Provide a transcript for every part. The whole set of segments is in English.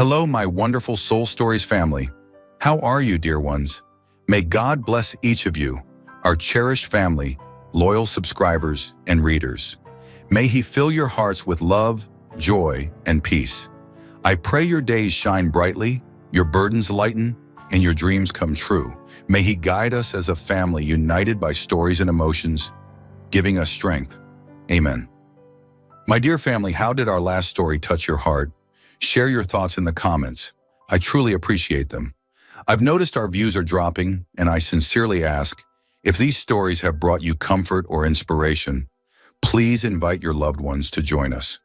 Hello, my wonderful Soul Stories family. How are you, dear ones? May God bless each of you, our cherished family, loyal subscribers, and readers. May He fill your hearts with love, joy, and peace. I pray your days shine brightly, your burdens lighten, and your dreams come true. May He guide us as a family united by stories and emotions, giving us strength. Amen. My dear family, how did our last story touch your heart? Share your thoughts in the comments. I truly appreciate them. I've noticed our views are dropping, and I sincerely ask, if these stories have brought you comfort or inspiration, please invite your loved ones to join us.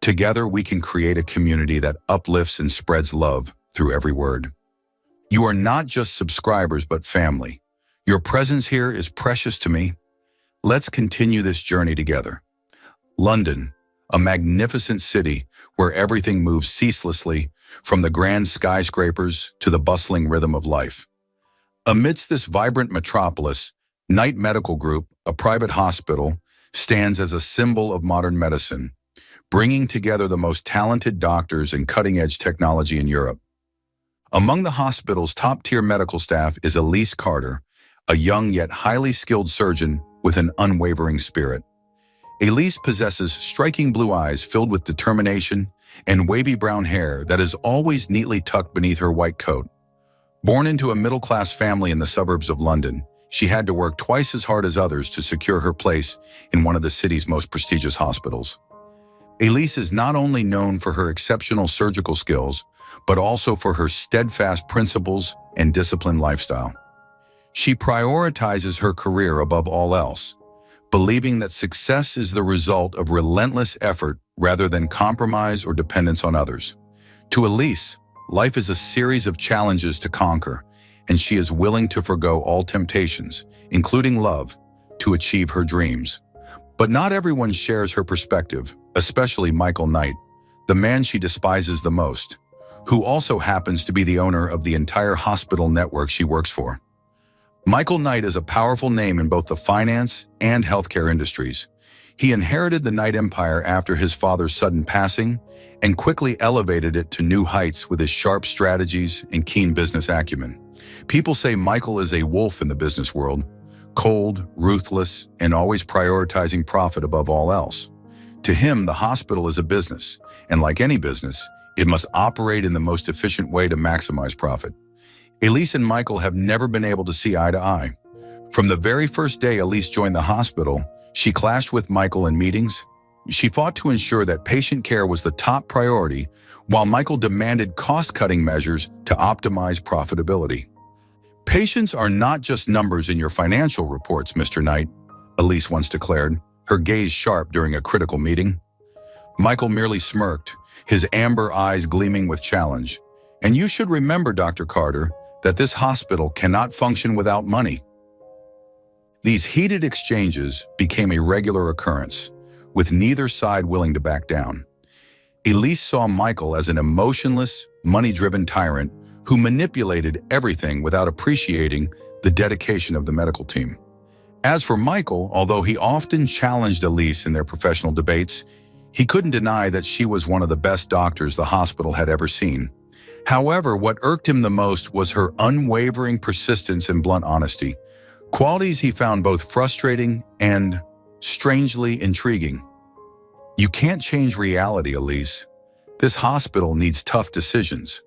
Together, we can create a community that uplifts and spreads love through every word. You are not just subscribers, but family. Your presence here is precious to me. Let's continue this journey together. London, a magnificent city where everything moves ceaselessly, from the grand skyscrapers to the bustling rhythm of life. Amidst this vibrant metropolis, Knight Medical Group, a private hospital, stands as a symbol of modern medicine, bringing together the most talented doctors and cutting-edge technology in Europe. Among the hospital's top-tier medical staff is Elise Carter, a young yet highly skilled surgeon with an unwavering spirit. Elise possesses striking blue eyes filled with determination and wavy brown hair that is always neatly tucked beneath her white coat. Born into a middle-class family in the suburbs of London, she had to work twice as hard as others to secure her place in one of the city's most prestigious hospitals. Elise is not only known for her exceptional surgical skills, but also for her steadfast principles and disciplined lifestyle. She prioritizes her career above all else, believing that success is the result of relentless effort rather than compromise or dependence on others. To Elise, life is a series of challenges to conquer, and she is willing to forgo all temptations, including love, to achieve her dreams. But not everyone shares her perspective, especially Michael Knight, the man she despises the most, who also happens to be the owner of the entire hospital network she works for. Michael Knight is a powerful name in both the finance and healthcare industries. He inherited the Knight empire after his father's sudden passing and quickly elevated it to new heights with his sharp strategies and keen business acumen. People say Michael is a wolf in the business world, cold, ruthless, and always prioritizing profit above all else. To him, the hospital is a business, and like any business, it must operate in the most efficient way to maximize profit. Elise and Michael have never been able to see eye to eye. From the very first day Elise joined the hospital, she clashed with Michael in meetings. She fought to ensure that patient care was the top priority, while Michael demanded cost-cutting measures to optimize profitability. "Patients are not just numbers in your financial reports, Mr. Knight," Elise once declared, her gaze sharp during a critical meeting. Michael merely smirked, his amber eyes gleaming with challenge. "And you should remember, Dr. Carter, that this hospital cannot function without money." These heated exchanges became a regular occurrence, with neither side willing to back down. Elise saw Michael as an emotionless, money-driven tyrant who manipulated everything without appreciating the dedication of the medical team. As for Michael, although he often challenged Elise in their professional debates, he couldn't deny that she was one of the best doctors the hospital had ever seen. However, what irked him the most was her unwavering persistence and blunt honesty, qualities he found both frustrating and strangely intriguing. "You can't change reality, Elise. This hospital needs tough decisions.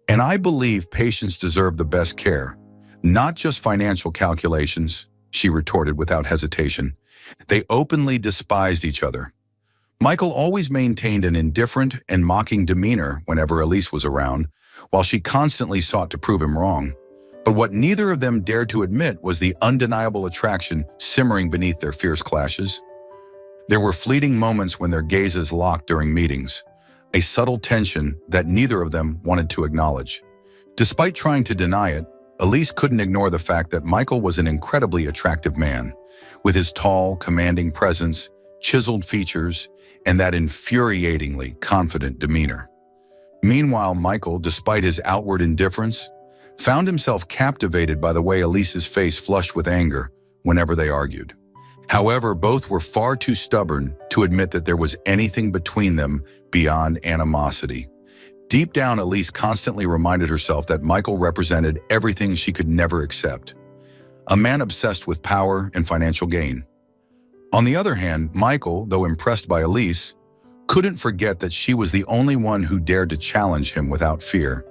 And I believe patients deserve the best care, not just financial calculations," she retorted without hesitation. They openly despised each other. Michael always maintained an indifferent and mocking demeanor whenever Elise was around, while she constantly sought to prove him wrong. But what neither of them dared to admit was the undeniable attraction simmering beneath their fierce clashes. There were fleeting moments when their gazes locked during meetings, a subtle tension that neither of them wanted to acknowledge. Despite trying to deny it, Elise couldn't ignore the fact that Michael was an incredibly attractive man, with his tall, commanding presence, chiseled features, and that infuriatingly confident demeanor. Meanwhile, Michael, despite his outward indifference, found himself captivated by the way Elise's face flushed with anger whenever they argued. However, both were far too stubborn to admit that there was anything between them beyond animosity. Deep down, Elise constantly reminded herself that Michael represented everything she could never accept. A man obsessed with power and financial gain. On the other hand, Michael, though impressed by Elise, couldn't forget that she was the only one who dared to challenge him without fear.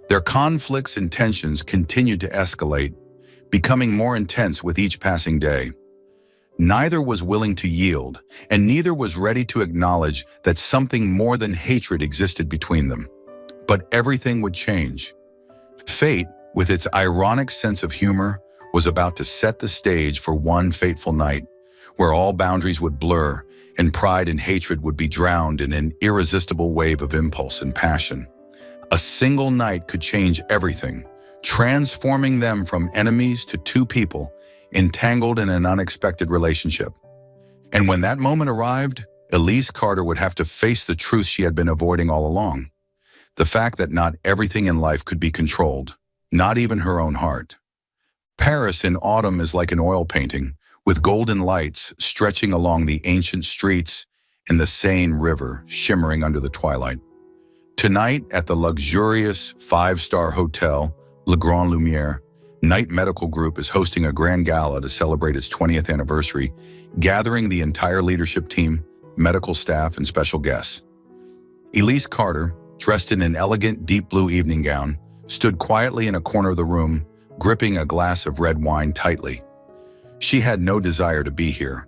Their conflicts and tensions continued to escalate, becoming more intense with each passing day. Neither was willing to yield, and neither was ready to acknowledge that something more than hatred existed between them. But everything would change. Fate, with its ironic sense of humor, was about to set the stage for one fateful night, where all boundaries would blur and pride and hatred would be drowned in an irresistible wave of impulse and passion. A single night could change everything, transforming them from enemies to two people entangled in an unexpected relationship. And when that moment arrived, Elise Carter would have to face the truth she had been avoiding all along. The fact that not everything in life could be controlled, not even her own heart. Paris in autumn is like an oil painting, with golden lights stretching along the ancient streets and the Seine River shimmering under the twilight. Tonight, at the luxurious five-star hotel, Le Grand Lumiere, Knight Medical Group is hosting a grand gala to celebrate its 20th anniversary, gathering the entire leadership team, medical staff, and special guests. Elise Carter, dressed in an elegant deep blue evening gown, stood quietly in a corner of the room, gripping a glass of red wine tightly. She had no desire to be here,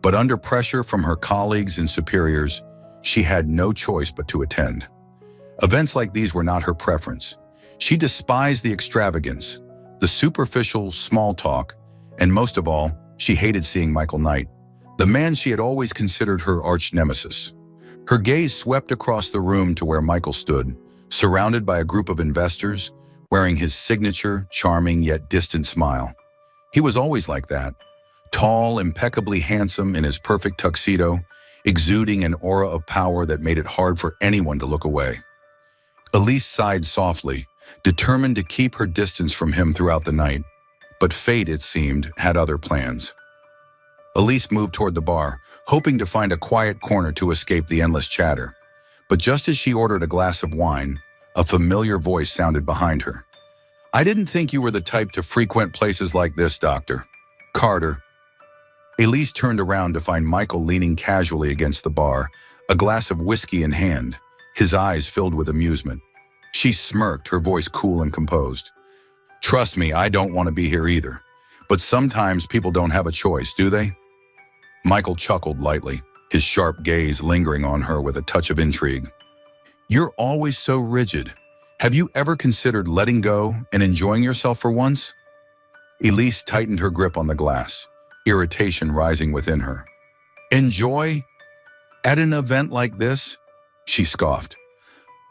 but under pressure from her colleagues and superiors, she had no choice but to attend. Events like these were not her preference. She despised the extravagance, the superficial small talk, and most of all, she hated seeing Michael Knight, the man she had always considered her arch nemesis. Her gaze swept across the room to where Michael stood, surrounded by a group of investors, wearing his signature, charming yet distant smile. He was always like that, tall, impeccably handsome in his perfect tuxedo, exuding an aura of power that made it hard for anyone to look away. Elise sighed softly, determined to keep her distance from him throughout the night, but fate, it seemed, had other plans. Elise moved toward the bar, hoping to find a quiet corner to escape the endless chatter. But just as she ordered a glass of wine, a familiar voice sounded behind her. "I didn't think you were the type to frequent places like this, Dr. Carter." Elise turned around to find Michael leaning casually against the bar, a glass of whiskey in hand, his eyes filled with amusement. She smirked, her voice cool and composed. "Trust me, I don't want to be here either. But sometimes people don't have a choice, do they?" Michael chuckled lightly, his sharp gaze lingering on her with a touch of intrigue. "You're always so rigid. Have you ever considered letting go and enjoying yourself for once?" Elise tightened her grip on the glass, irritation rising within her. "Enjoy? At an event like this?" She scoffed.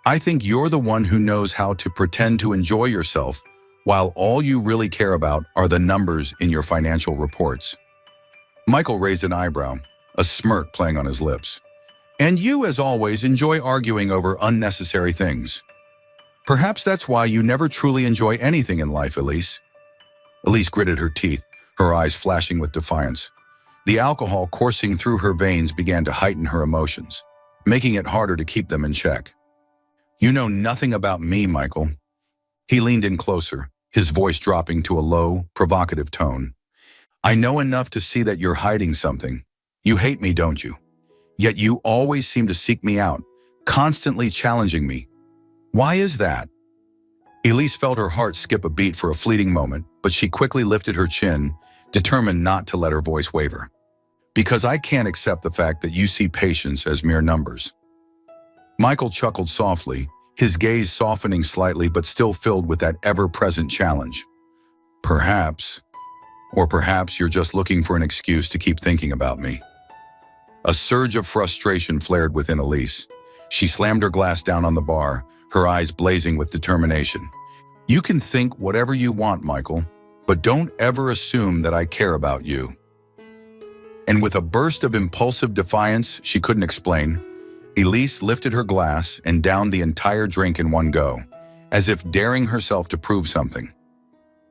"I think you're the one who knows how to pretend to enjoy yourself while all you really care about are the numbers in your financial reports." Michael raised an eyebrow, a smirk playing on his lips. "And you, as always, enjoy arguing over unnecessary things. Perhaps that's why you never truly enjoy anything in life, Elise." Elise gritted her teeth, her eyes flashing with defiance. The alcohol coursing through her veins began to heighten her emotions, making it harder to keep them in check. "You know nothing about me, Michael." He leaned in closer, his voice dropping to a low, provocative tone. "I know enough to see that you're hiding something. You hate me, don't you? Yet you always seem to seek me out, constantly challenging me. Why is that?" Elise felt her heart skip a beat for a fleeting moment, but she quickly lifted her chin, determined not to let her voice waver. "Because I can't accept the fact that you see patients as mere numbers." Michael chuckled softly, his gaze softening slightly but still filled with that ever-present challenge. "Perhaps, or perhaps you're just looking for an excuse to keep thinking about me." A surge of frustration flared within Elise. She slammed her glass down on the bar, her eyes blazing with determination. "You can think whatever you want, Michael, but don't ever assume that I care about you." And with a burst of impulsive defiance she couldn't explain, Elise lifted her glass and downed the entire drink in one go, as if daring herself to prove something.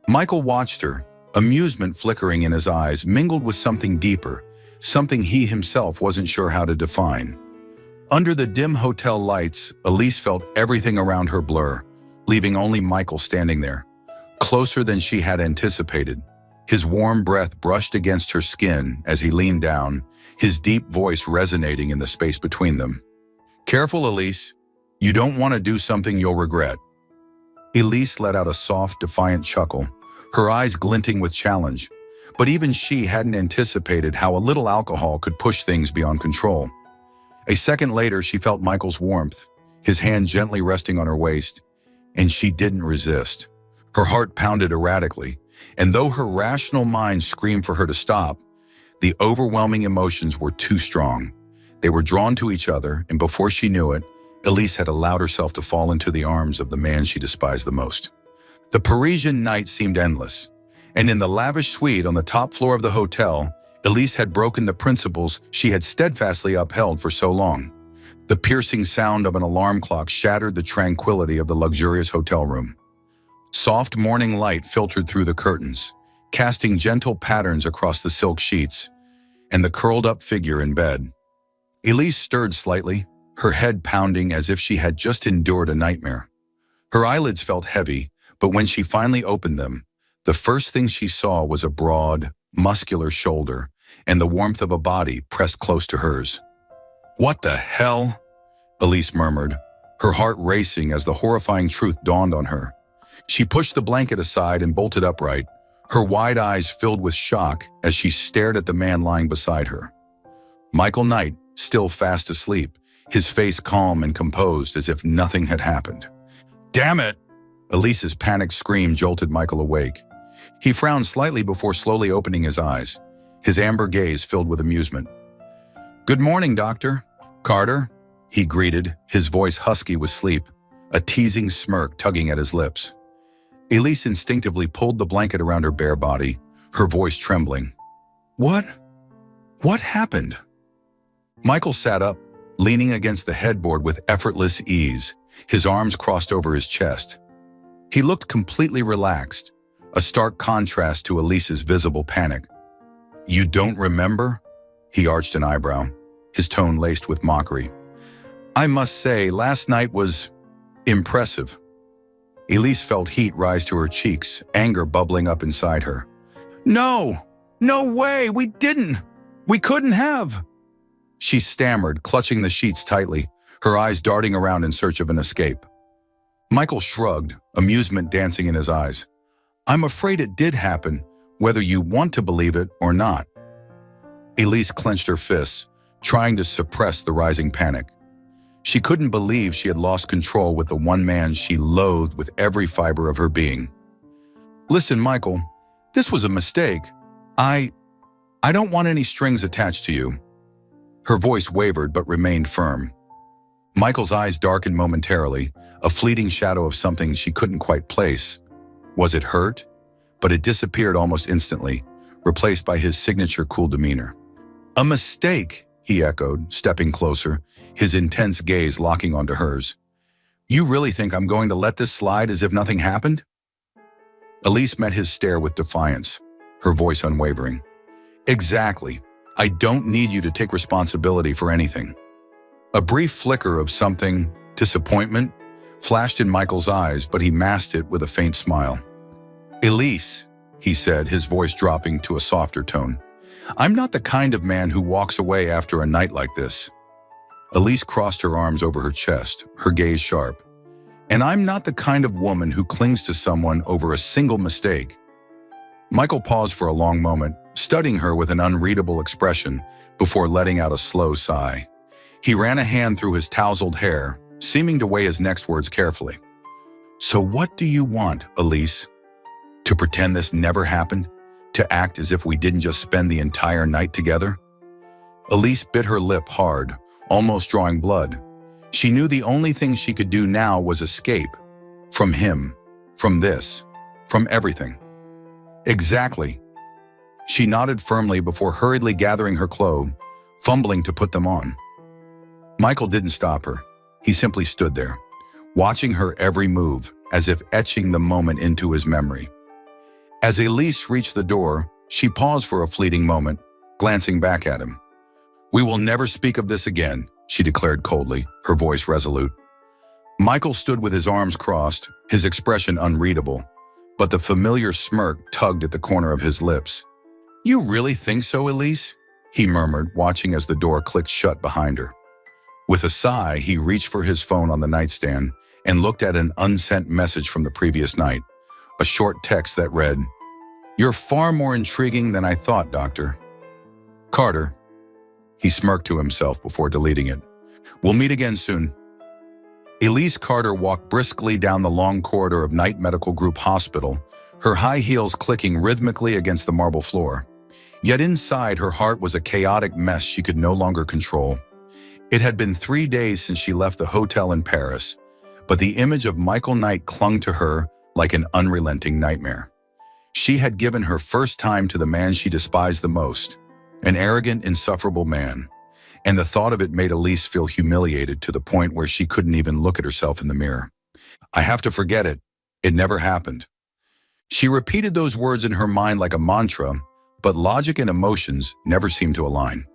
Michael watched her, amusement flickering in his eyes mingled with something deeper, something he himself wasn't sure how to define. Under the dim hotel lights, Elise felt everything around her blur, leaving only Michael standing there, closer than she had anticipated. His warm breath brushed against her skin as he leaned down, his deep voice resonating in the space between them. "Careful, Elise. You don't want to do something you'll regret." Elise let out a soft, defiant chuckle, her eyes glinting with challenge. But even she hadn't anticipated how a little alcohol could push things beyond control. A second later, she felt Michael's warmth, his hand gently resting on her waist, and she didn't resist. Her heart pounded erratically, and though her rational mind screamed for her to stop, the overwhelming emotions were too strong. They were drawn to each other, and before she knew it, Elise had allowed herself to fall into the arms of the man she despised the most. The Parisian night seemed endless, and in the lavish suite on the top floor of the hotel, Elise had broken the principles she had steadfastly upheld for so long. The piercing sound of an alarm clock shattered the tranquility of the luxurious hotel room. Soft morning light filtered through the curtains, casting gentle patterns across the silk sheets and the curled-up figure in bed. Elise stirred slightly, her head pounding as if she had just endured a nightmare. Her eyelids felt heavy, but when she finally opened them, the first thing she saw was a broad, muscular shoulder and the warmth of a body pressed close to hers. "What the hell?" Elise murmured, her heart racing as the horrifying truth dawned on her. She pushed the blanket aside and bolted upright, her wide eyes filled with shock as she stared at the man lying beside her. Michael Knight, still fast asleep, his face calm and composed as if nothing had happened. "Damn it!" Elise's panicked scream jolted Michael awake. He frowned slightly before slowly opening his eyes, his amber gaze filled with amusement. "Good morning, Dr. Carter," he greeted, his voice husky with sleep, a teasing smirk tugging at his lips. Elise instinctively pulled the blanket around her bare body, her voice trembling. What happened?" Michael sat up, leaning against the headboard with effortless ease, his arms crossed over his chest. He looked completely relaxed, a stark contrast to Elise's visible panic. "You don't remember?" He arched an eyebrow, his tone laced with mockery. "I must say, last night was impressive." Elise felt heat rise to her cheeks, anger bubbling up inside her. No way, we couldn't have." She stammered, clutching the sheets tightly, her eyes darting around in search of an escape. Michael shrugged, amusement dancing in his eyes. "I'm afraid it did happen, whether you want to believe it or not." Elise clenched her fists, trying to suppress the rising panic. She couldn't believe she had lost control with the one man she loathed with every fiber of her being. "Listen, Michael, this was a mistake. I don't want any strings attached to you." Her voice wavered but remained firm. Michael's eyes darkened momentarily, a fleeting shadow of something she couldn't quite place. Was it hurt? But it disappeared almost instantly, replaced by his signature cool demeanor. "A mistake," he echoed, stepping closer, his intense gaze locking onto hers. "You really think I'm going to let this slide as if nothing happened?" Elise met his stare with defiance, her voice unwavering. "Exactly. I don't need you to take responsibility for anything." A brief flicker of something, disappointment, flashed in Michael's eyes, but he masked it with a faint smile. "Elise," he said, his voice dropping to a softer tone, "I'm not the kind of man who walks away after a night like this." Elise crossed her arms over her chest, her gaze sharp. "And I'm not the kind of woman who clings to someone over a single mistake." Michael paused for a long moment, studying her with an unreadable expression before letting out a slow sigh. He ran a hand through his tousled hair, seeming to weigh his next words carefully. "So what do you want, Elise? To pretend this never happened? To act as if we didn't just spend the entire night together?" Elise bit her lip hard, almost drawing blood. She knew the only thing she could do now was escape. From him, from this, from everything. "Exactly." She nodded firmly before hurriedly gathering her clothes, fumbling to put them on. Michael didn't stop her. He simply stood there, watching her every move, as if etching the moment into his memory. As Elise reached the door, she paused for a fleeting moment, glancing back at him. "We will never speak of this again," she declared coldly, her voice resolute. Michael stood with his arms crossed, his expression unreadable, but the familiar smirk tugged at the corner of his lips. "You really think so, Elise?" he murmured, watching as the door clicked shut behind her. With a sigh, he reached for his phone on the nightstand and looked at an unsent message from the previous night, a short text that read, "You're far more intriguing than I thought, Doctor. Carter." He smirked to himself before deleting it. "We'll meet again soon." Elise Carter walked briskly down the long corridor of Knight Medical Group Hospital, her high heels clicking rhythmically against the marble floor. Yet inside, her heart was a chaotic mess she could no longer control. It had been 3 days since she left the hotel in Paris, but the image of Michael Knight clung to her like an unrelenting nightmare. She had given her first time to the man she despised the most, an arrogant, insufferable man, and the thought of it made Elise feel humiliated to the point where she couldn't even look at herself in the mirror. "I have to forget it. It never happened." She repeated those words in her mind like a mantra, but logic and emotions never seemed to align.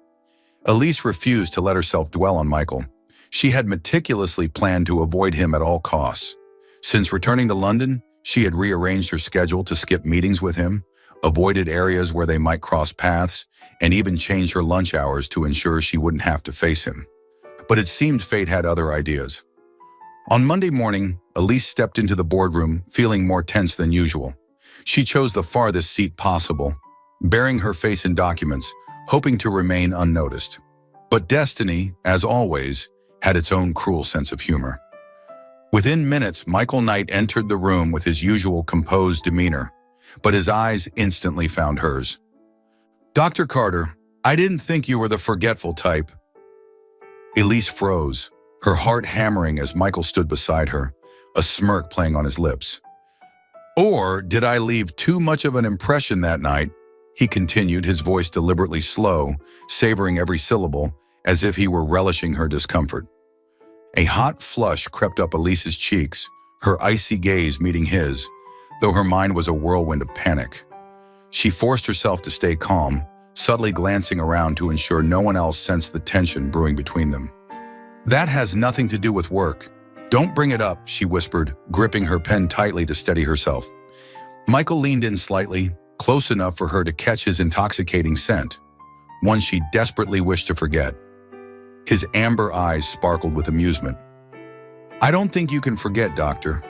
Elise refused to let herself dwell on Michael. She had meticulously planned to avoid him at all costs. Since returning to London, she had rearranged her schedule to skip meetings with him, avoided areas where they might cross paths, and even changed her lunch hours to ensure she wouldn't have to face him. But it seemed fate had other ideas. On Monday morning, Elise stepped into the boardroom feeling more tense than usual. She chose the farthest seat possible, burying her face in documents, hoping to remain unnoticed. But destiny, as always, had its own cruel sense of humor. Within minutes, Michael Knight entered the room with his usual composed demeanor, but his eyes instantly found hers. "Dr. Carter, I didn't think you were the forgetful type." Elise froze, her heart hammering as Michael stood beside her, a smirk playing on his lips. "Or did I leave too much of an impression that night?" he continued, his voice deliberately slow, savoring every syllable, as if he were relishing her discomfort. A hot flush crept up Elise's cheeks, her icy gaze meeting his, though her mind was a whirlwind of panic. She forced herself to stay calm, subtly glancing around to ensure no one else sensed the tension brewing between them. "That has nothing to do with work. Don't bring it up," she whispered, gripping her pen tightly to steady herself. Michael leaned in slightly, close enough for her to catch his intoxicating scent, one she desperately wished to forget. His amber eyes sparkled with amusement. "I don't think you can forget, Dr.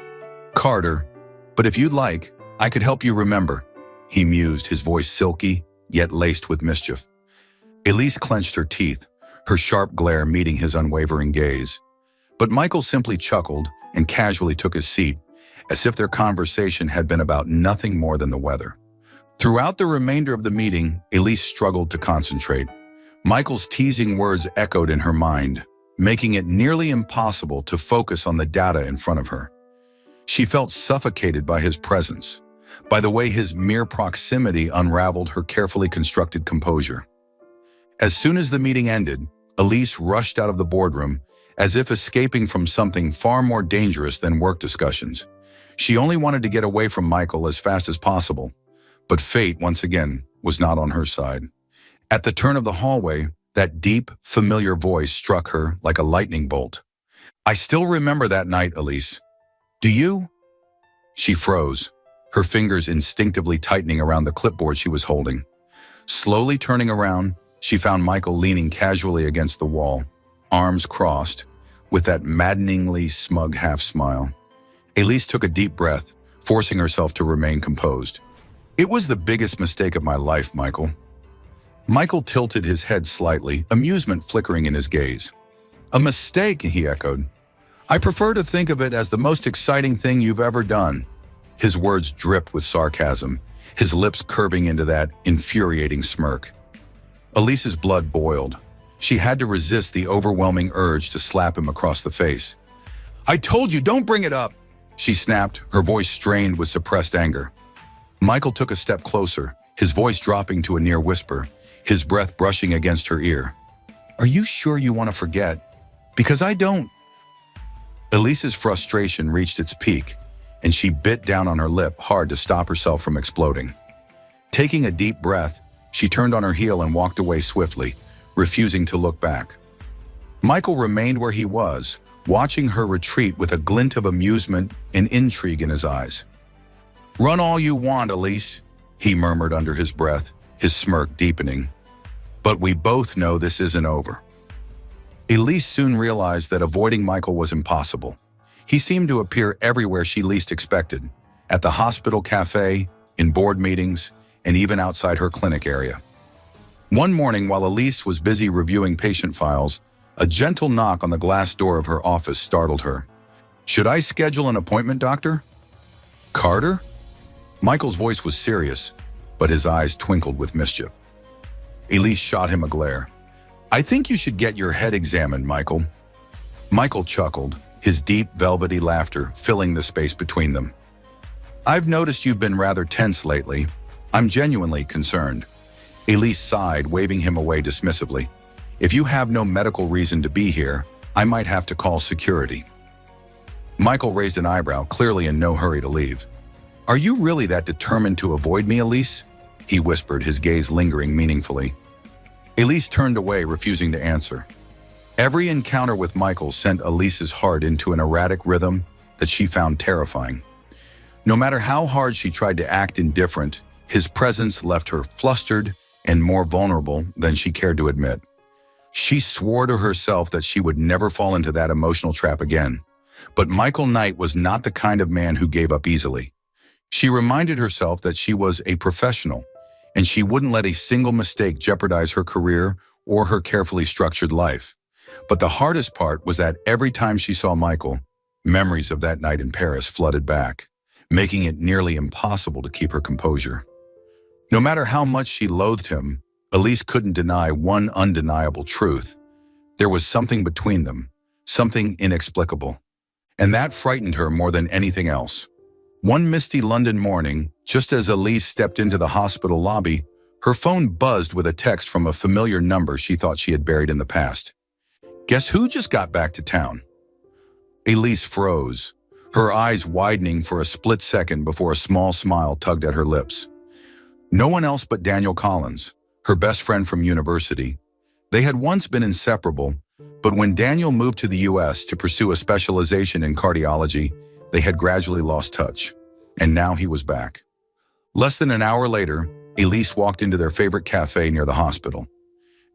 Carter, but if you'd like, I could help you remember," he mused, his voice silky, yet laced with mischief. Elise clenched her teeth, her sharp glare meeting his unwavering gaze. But Michael simply chuckled and casually took his seat, as if their conversation had been about nothing more than the weather. Throughout the remainder of the meeting, Elise struggled to concentrate. Michael's teasing words echoed in her mind, making it nearly impossible to focus on the data in front of her. She felt suffocated by his presence, by the way his mere proximity unraveled her carefully constructed composure. As soon as the meeting ended, Elise rushed out of the boardroom, as if escaping from something far more dangerous than work discussions. She only wanted to get away from Michael as fast as possible, but fate, once again, was not on her side. At the turn of the hallway, that deep, familiar voice struck her like a lightning bolt. "I still remember that night, Elise. Do you?" She froze, her fingers instinctively tightening around the clipboard she was holding. Slowly turning around, she found Michael leaning casually against the wall, arms crossed, with that maddeningly smug half-smile. Elise took a deep breath, forcing herself to remain composed. "It was the biggest mistake of my life, Michael." Michael tilted his head slightly, amusement flickering in his gaze. "A mistake," he echoed. "I prefer to think of it as the most exciting thing you've ever done." His words dripped with sarcasm, his lips curving into that infuriating smirk. Elise's blood boiled. She had to resist the overwhelming urge to slap him across the face. "I told you, don't bring it up!" she snapped, her voice strained with suppressed anger. Michael took a step closer, his voice dropping to a near whisper, his breath brushing against her ear. "Are you sure you want to forget? Because I don't." Elise's frustration reached its peak, and she bit down on her lip hard to stop herself from exploding. Taking a deep breath, she turned on her heel and walked away swiftly, refusing to look back. Michael remained where he was, watching her retreat with a glint of amusement and intrigue in his eyes. "Run all you want, Elise," he murmured under his breath, his smirk deepening. "But we both know this isn't over." Elise soon realized that avoiding Michael was impossible. He seemed to appear everywhere she least expected, at the hospital cafe, in board meetings, and even outside her clinic area. One morning, while Elise was busy reviewing patient files, a gentle knock on the glass door of her office startled her. "Should I schedule an appointment, doctor?" "Carter?" Michael's voice was serious, but his eyes twinkled with mischief. Elise shot him a glare. "I think you should get your head examined, Michael." Michael chuckled, his deep, velvety laughter filling the space between them. "I've noticed you've been rather tense lately. I'm genuinely concerned." Elise sighed, waving him away dismissively. "If you have no medical reason to be here, I might have to call security." Michael raised an eyebrow, clearly in no hurry to leave. "Are you really that determined to avoid me, Elise?" he whispered, his gaze lingering meaningfully. Elise turned away, refusing to answer. Every encounter with Michael sent Elise's heart into an erratic rhythm that she found terrifying. No matter how hard she tried to act indifferent, his presence left her flustered and more vulnerable than she cared to admit. She swore to herself that she would never fall into that emotional trap again. But Michael Knight was not the kind of man who gave up easily. She reminded herself that she was a professional, and she wouldn't let a single mistake jeopardize her career or her carefully structured life. But the hardest part was that every time she saw Michael, memories of that night in Paris flooded back, making it nearly impossible to keep her composure. No matter how much she loathed him, Elise couldn't deny one undeniable truth. There was something between them, something inexplicable. And that frightened her more than anything else. One misty London morning, just as Elise stepped into the hospital lobby, her phone buzzed with a text from a familiar number she thought she had buried in the past. "Guess who just got back to town?" Elise froze, her eyes widening for a split second before a small smile tugged at her lips. No one else but Daniel Collins, her best friend from university. They had once been inseparable, but when Daniel moved to the US to pursue a specialization in cardiology, they had gradually lost touch, and now he was back. Less than an hour later, Elise walked into their favorite cafe near the hospital.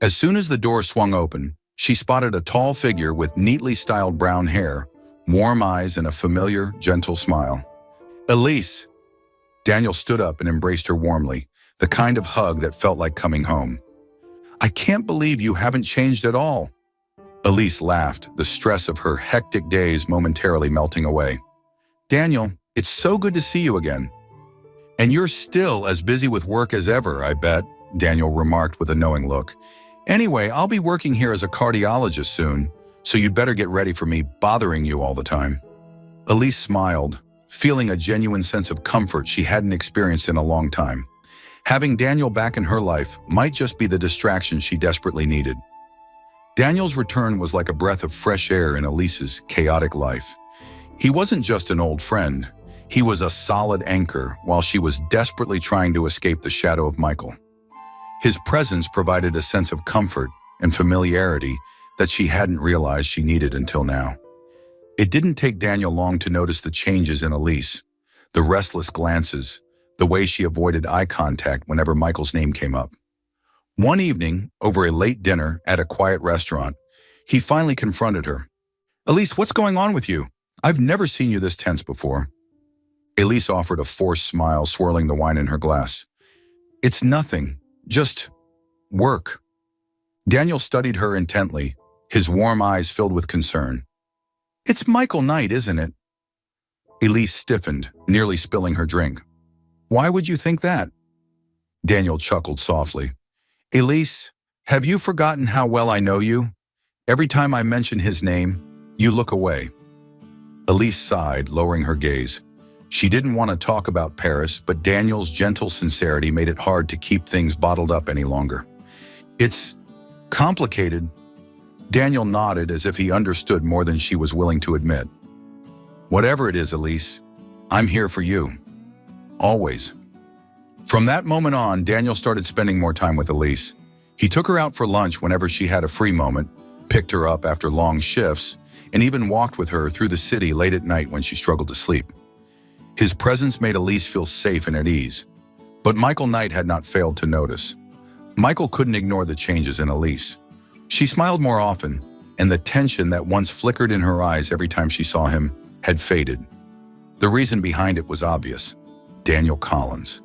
As soon as the door swung open, she spotted a tall figure with neatly styled brown hair, warm eyes, and a familiar, gentle smile. "Elise!" Daniel stood up and embraced her warmly, the kind of hug that felt like coming home. "I can't believe you haven't changed at all." Elise laughed, the stress of her hectic days momentarily melting away. "Daniel, it's so good to see you again." "And you're still as busy with work as ever, I bet," Daniel remarked with a knowing look. "Anyway, I'll be working here as a cardiologist soon, so you'd better get ready for me bothering you all the time." Elise smiled, feeling a genuine sense of comfort she hadn't experienced in a long time. Having Daniel back in her life might just be the distraction she desperately needed. Daniel's return was like a breath of fresh air in Elise's chaotic life. He wasn't just an old friend, he was a solid anchor while she was desperately trying to escape the shadow of Michael. His presence provided a sense of comfort and familiarity that she hadn't realized she needed until now. It didn't take Daniel long to notice the changes in Elise, the restless glances, the way she avoided eye contact whenever Michael's name came up. One evening, over a late dinner at a quiet restaurant, he finally confronted her. "Elise, what's going on with you? I've never seen you this tense before." Elise offered a forced smile, swirling the wine in her glass. "It's nothing, just work." Daniel studied her intently, his warm eyes filled with concern. "It's Michael Knight, isn't it?" Elise stiffened, nearly spilling her drink. "Why would you think that?" Daniel chuckled softly. "Elise, have you forgotten how well I know you? Every time I mention his name, you look away." Elise sighed, lowering her gaze. She didn't want to talk about Paris, but Daniel's gentle sincerity made it hard to keep things bottled up any longer. "It's complicated." Daniel nodded as if he understood more than she was willing to admit. "Whatever it is, Elise, I'm here for you. Always." From that moment on, Daniel started spending more time with Elise. He took her out for lunch whenever she had a free moment, picked her up after long shifts, and even walked with her through the city late at night when she struggled to sleep. His presence made Elise feel safe and at ease. But Michael Knight had not failed to notice. Michael couldn't ignore the changes in Elise. She smiled more often, and the tension that once flickered in her eyes every time she saw him had faded. The reason behind it was obvious. Daniel Collins.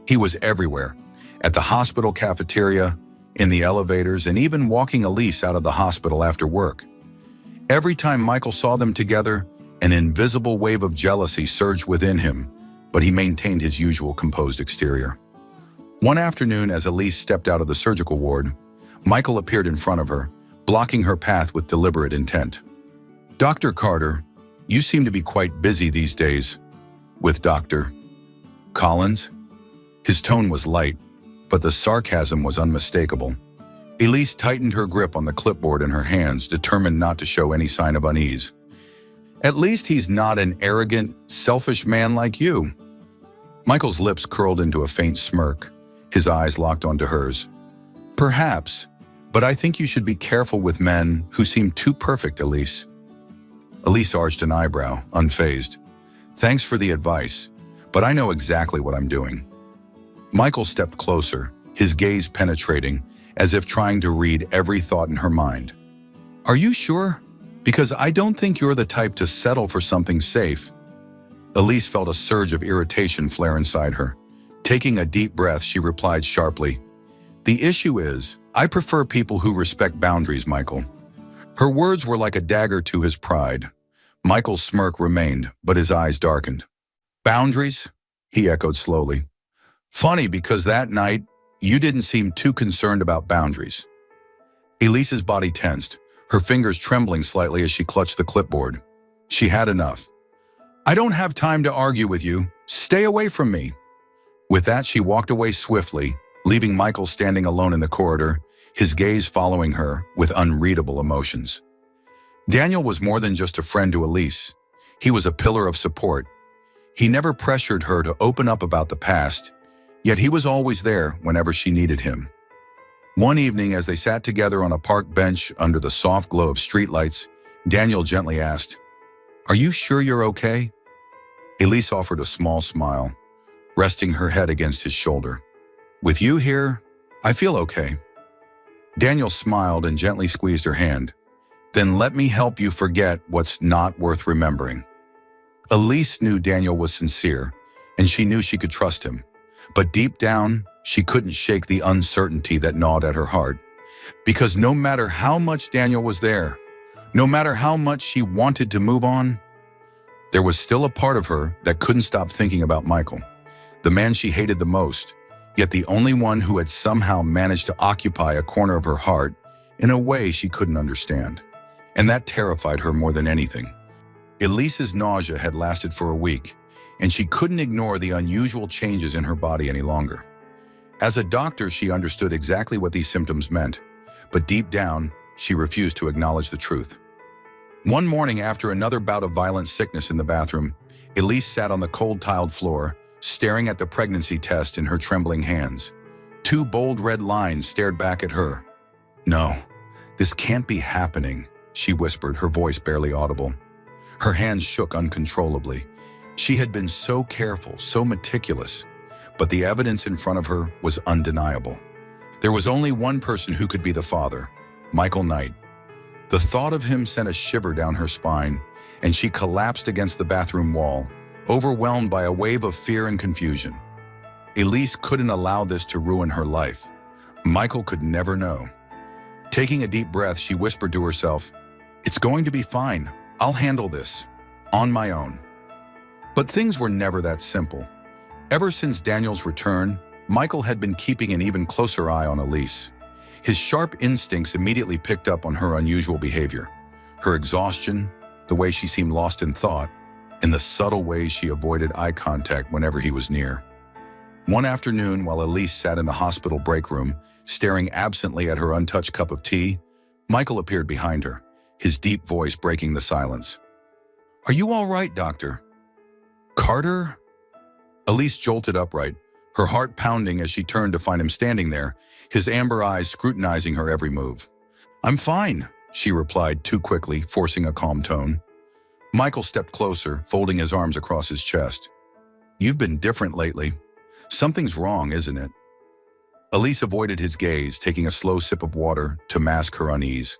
He was everywhere, at the hospital cafeteria, in the elevators, and even walking Elise out of the hospital after work. Every time Michael saw them together, an invisible wave of jealousy surged within him, but he maintained his usual composed exterior. One afternoon, as Elise stepped out of the surgical ward, Michael appeared in front of her, blocking her path with deliberate intent. "Dr. Carter, you seem to be quite busy these days with Dr. Collins?" His tone was light, but the sarcasm was unmistakable. Elise tightened her grip on the clipboard in her hands, determined not to show any sign of unease. "At least he's not an arrogant, selfish man like you." Michael's lips curled into a faint smirk, his eyes locked onto hers. "Perhaps, but I think you should be careful with men who seem too perfect, Elise." Elise arched an eyebrow, unfazed. "Thanks for the advice, but I know exactly what I'm doing." Michael stepped closer, his gaze penetrating, as if trying to read every thought in her mind. "Are you sure? Because I don't think you're the type to settle for something safe." Elise felt a surge of irritation flare inside her. Taking a deep breath, she replied sharply, "The issue is, I prefer people who respect boundaries, Michael." Her words were like a dagger to his pride. Michael's smirk remained, but his eyes darkened. "Boundaries?" he echoed slowly. "Funny, because that night, you didn't seem too concerned about boundaries." Elise's body tensed, her fingers trembling slightly as she clutched the clipboard. She had enough. "I don't have time to argue with you. Stay away from me." With that, she walked away swiftly, leaving Michael standing alone in the corridor, his gaze following her with unreadable emotions. Daniel was more than just a friend to Elise. He was a pillar of support. He never pressured her to open up about the past, yet he was always there whenever she needed him. One evening, as they sat together on a park bench under the soft glow of streetlights, Daniel gently asked, "Are you sure you're okay?" Elise offered a small smile, resting her head against his shoulder. "With you here, I feel okay." Daniel smiled and gently squeezed her hand. "Then let me help you forget what's not worth remembering." Elise knew Daniel was sincere, and she knew she could trust him. But deep down, she couldn't shake the uncertainty that gnawed at her heart. Because no matter how much Daniel was there, no matter how much she wanted to move on, there was still a part of her that couldn't stop thinking about Michael, the man she hated the most, yet the only one who had somehow managed to occupy a corner of her heart in a way she couldn't understand. And that terrified her more than anything. Elise's nausea had lasted for a week, and she couldn't ignore the unusual changes in her body any longer. As a doctor, she understood exactly what these symptoms meant, but deep down, she refused to acknowledge the truth. One morning, after another bout of violent sickness in the bathroom, Elise sat on the cold tiled floor, staring at the pregnancy test in her trembling hands. Two bold red lines stared back at her. "No, this can't be happening," she whispered, her voice barely audible. Her hands shook uncontrollably. She had been so careful, so meticulous, but the evidence in front of her was undeniable. There was only one person who could be the father, Michael Knight. The thought of him sent a shiver down her spine, and she collapsed against the bathroom wall, overwhelmed by a wave of fear and confusion. Elise couldn't allow this to ruin her life. Michael could never know. Taking a deep breath, she whispered to herself, "It's going to be fine. I'll handle this, on my own." But things were never that simple. Ever since Daniel's return, Michael had been keeping an even closer eye on Elise. His sharp instincts immediately picked up on her unusual behavior, her exhaustion, the way she seemed lost in thought, and the subtle ways she avoided eye contact whenever he was near. One afternoon, while Elise sat in the hospital break room, staring absently at her untouched cup of tea, Michael appeared behind her, his deep voice breaking the silence. "Are you all right, Doctor?" "Carter?" Elise jolted upright, her heart pounding as she turned to find him standing there, his amber eyes scrutinizing her every move. "I'm fine. she replied too quickly, forcing a calm tone. Michael stepped closer, folding his arms across his chest. You've been different lately. Something's wrong, isn't it? Elise avoided his gaze, taking a slow sip of water to mask her unease.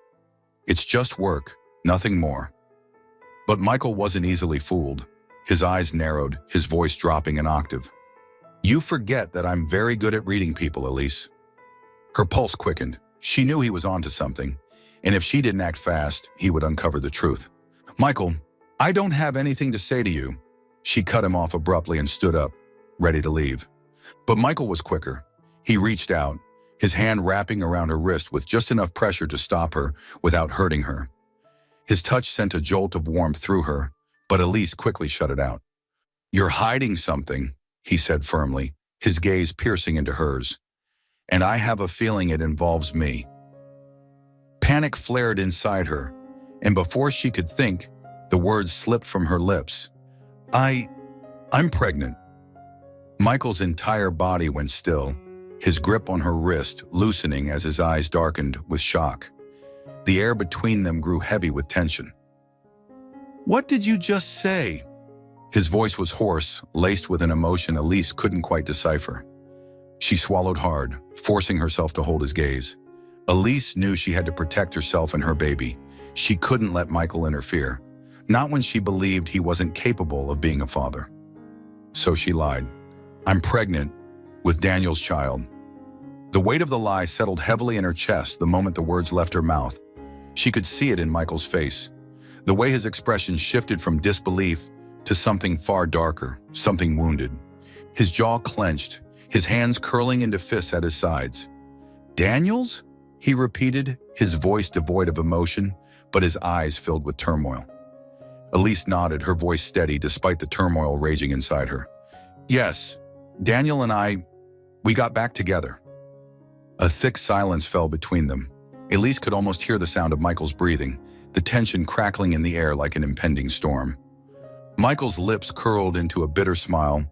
It's just work, nothing more. But Michael wasn't easily fooled. His eyes narrowed, his voice dropping an octave. You forget that I'm very good at reading people, Elise. Her pulse quickened. She knew he was onto something, and if she didn't act fast, he would uncover the truth. Michael, I don't have anything to say to you. She cut him off abruptly and stood up, ready to leave. But Michael was quicker. He reached out, his hand wrapping around her wrist with just enough pressure to stop her without hurting her. His touch sent a jolt of warmth through her, but Elise quickly shut it out. You're hiding something, he said firmly, his gaze piercing into hers. And I have a feeling it involves me. Panic flared inside her, and before she could think, the words slipped from her lips. I'm pregnant. Michael's entire body went still, his grip on her wrist loosening as his eyes darkened with shock. The air between them grew heavy with tension. What did you just say? His voice was hoarse, laced with an emotion Elise couldn't quite decipher. She swallowed hard, forcing herself to hold his gaze. Elise knew she had to protect herself and her baby. She couldn't let Michael interfere, not when she believed he wasn't capable of being a father. So she lied. I'm pregnant with Daniel's child. The weight of the lie settled heavily in her chest the moment the words left her mouth. She could see it in Michael's face, the way his expression shifted from disbelief to something far darker, something wounded. His jaw clenched, his hands curling into fists at his sides. Daniels? He repeated, his voice devoid of emotion, but his eyes filled with turmoil. Elise nodded, her voice steady despite the turmoil raging inside her. Yes, Daniel and we got back together. A thick silence fell between them. Elise could almost hear the sound of Michael's breathing, the tension crackling in the air like an impending storm. Michael's lips curled into a bitter smile,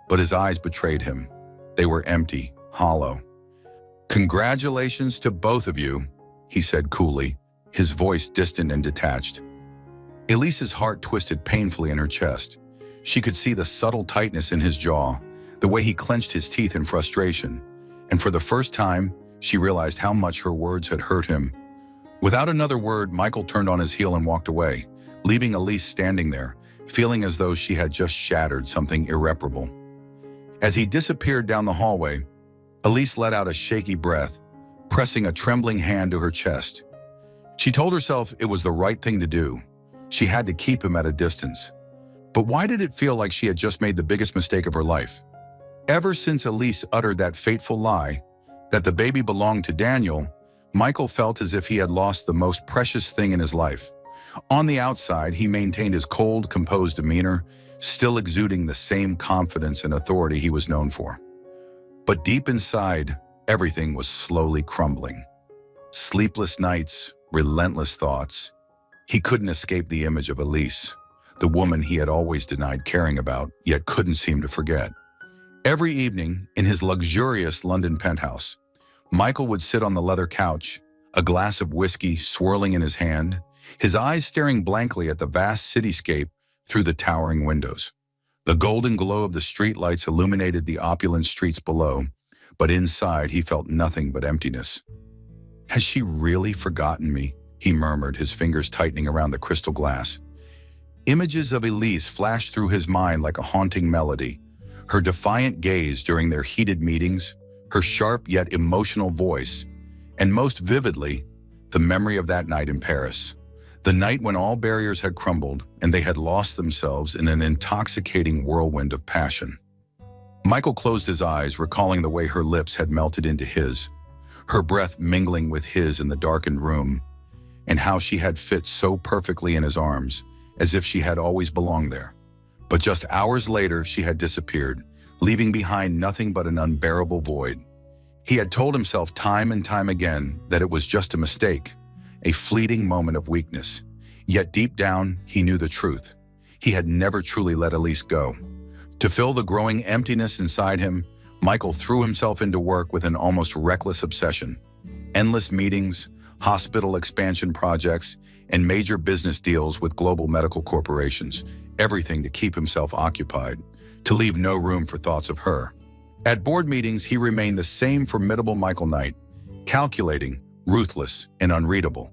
but his eyes betrayed him. They were empty, hollow. Congratulations to both of you, he said coolly, his voice distant and detached. Elise's heart twisted painfully in her chest. She could see the subtle tightness in his jaw, the way he clenched his teeth in frustration, and for the first time, she realized how much her words had hurt him. Without another word, Michael turned on his heel and walked away, leaving Elise standing there, feeling as though she had just shattered something irreparable. As he disappeared down the hallway, Elise let out a shaky breath, pressing a trembling hand to her chest. She told herself it was the right thing to do. She had to keep him at a distance. But why did it feel like she had just made the biggest mistake of her life? Ever since Elise uttered that fateful lie, that the baby belonged to Daniel, Michael felt as if he had lost the most precious thing in his life. On the outside, he maintained his cold, composed demeanor, still exuding the same confidence and authority he was known for. But deep inside, everything was slowly crumbling. Sleepless nights, relentless thoughts. He couldn't escape the image of Elise, the woman he had always denied caring about, yet couldn't seem to forget. Every evening, in his luxurious London penthouse, Michael would sit on the leather couch, a glass of whiskey swirling in his hand, his eyes staring blankly at the vast cityscape through the towering windows. The golden glow of the streetlights illuminated the opulent streets below, but inside he felt nothing but emptiness. Has she really forgotten me? He murmured, his fingers tightening around the crystal glass. Images of Elise flashed through his mind like a haunting melody. Her defiant gaze during their heated meetings, her sharp yet emotional voice, and most vividly, the memory of that night in Paris. The night when all barriers had crumbled and they had lost themselves in an intoxicating whirlwind of passion. Michael closed his eyes, recalling the way her lips had melted into his, her breath mingling with his in the darkened room, and how she had fit so perfectly in his arms, as if she had always belonged there. But just hours later, she had disappeared, leaving behind nothing but an unbearable void. He had told himself time and time again that it was just a mistake, a fleeting moment of weakness. Yet deep down, he knew the truth. He had never truly let Elise go. To fill the growing emptiness inside him, Michael threw himself into work with an almost reckless obsession. Endless meetings, hospital expansion projects, and major business deals with global medical corporations, everything to keep himself occupied, to leave no room for thoughts of her. At board meetings, he remained the same formidable Michael Knight, calculating, ruthless, and unreadable.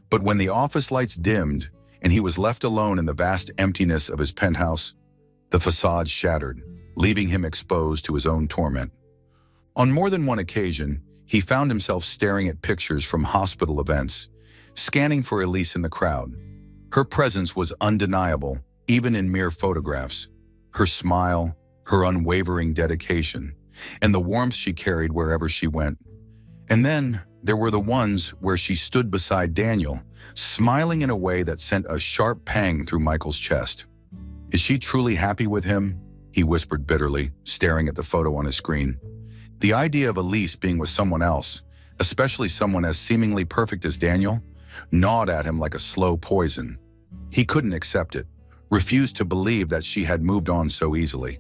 But when the office lights dimmed and he was left alone in the vast emptiness of his penthouse, the facade shattered, leaving him exposed to his own torment. On more than one occasion, he found himself staring at pictures from hospital events, scanning for Elise in the crowd. Her presence was undeniable, even in mere photographs. Her smile, her unwavering dedication, and the warmth she carried wherever she went. And then there were the ones where she stood beside Daniel, smiling in a way that sent a sharp pang through Michael's chest. "Is she truly happy with him?" he whispered bitterly, staring at the photo on his screen. The idea of Elise being with someone else, especially someone as seemingly perfect as Daniel, gnawed at him like a slow poison. He couldn't accept it, refused to believe that she had moved on so easily.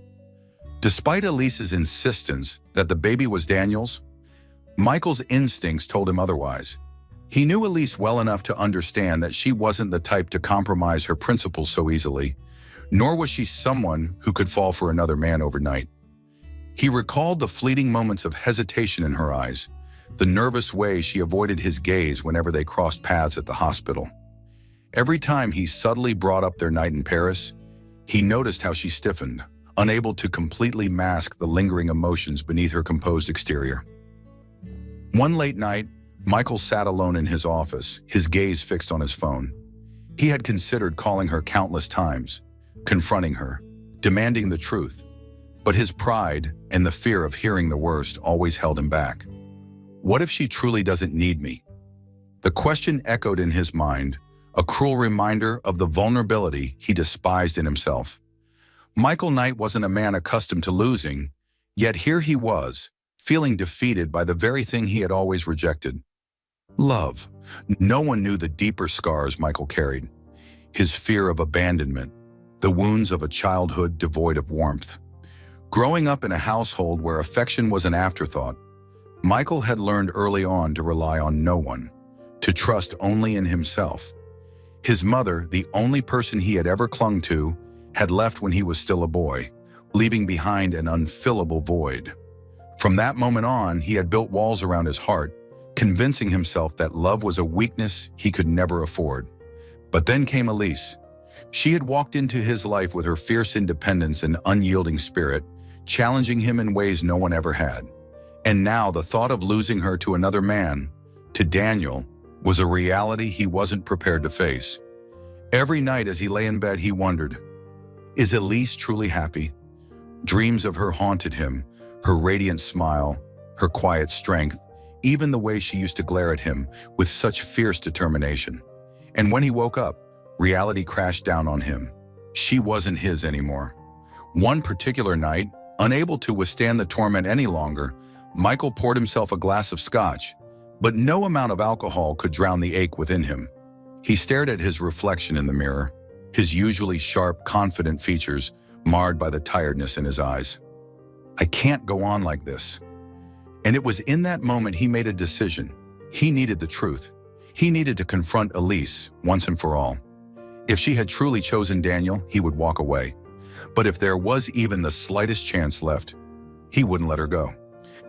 Despite Elise's insistence that the baby was Daniel's, Michael's instincts told him otherwise. He knew Elise well enough to understand that she wasn't the type to compromise her principles so easily, nor was she someone who could fall for another man overnight. He recalled the fleeting moments of hesitation in her eyes, the nervous way she avoided his gaze whenever they crossed paths at the hospital. Every time he subtly brought up their night in Paris, he noticed how she stiffened, unable to completely mask the lingering emotions beneath her composed exterior. One late night, Michael sat alone in his office, his gaze fixed on his phone. He had considered calling her countless times, confronting her, demanding the truth, but his pride and the fear of hearing the worst always held him back. What if she truly doesn't need me? The question echoed in his mind, a cruel reminder of the vulnerability he despised in himself. Michael Knight wasn't a man accustomed to losing, yet here he was, feeling defeated by the very thing he had always rejected. Love. No one knew the deeper scars Michael carried. His fear of abandonment, the wounds of a childhood devoid of warmth. Growing up in a household where affection was an afterthought, Michael had learned early on to rely on no one, to trust only in himself. His mother, the only person he had ever clung to, had left when he was still a boy, leaving behind an unfillable void. From that moment on, he had built walls around his heart, convincing himself that love was a weakness he could never afford. But then came Elise. She had walked into his life with her fierce independence and unyielding spirit, challenging him in ways no one ever had. And now the thought of losing her to another man, to Daniel, was a reality he wasn't prepared to face. Every night as he lay in bed, he wondered, is Elise truly happy? Dreams of her haunted him, her radiant smile, her quiet strength, even the way she used to glare at him with such fierce determination. And when he woke up, reality crashed down on him. She wasn't his anymore. One particular night, unable to withstand the torment any longer, Michael poured himself a glass of scotch, but no amount of alcohol could drown the ache within him. He stared at his reflection in the mirror, his usually sharp, confident features marred by the tiredness in his eyes. I can't go on like this. And it was in that moment he made a decision. He needed the truth. He needed to confront Elise once and for all. If she had truly chosen Daniel, he would walk away. But if there was even the slightest chance left, he wouldn't let her go.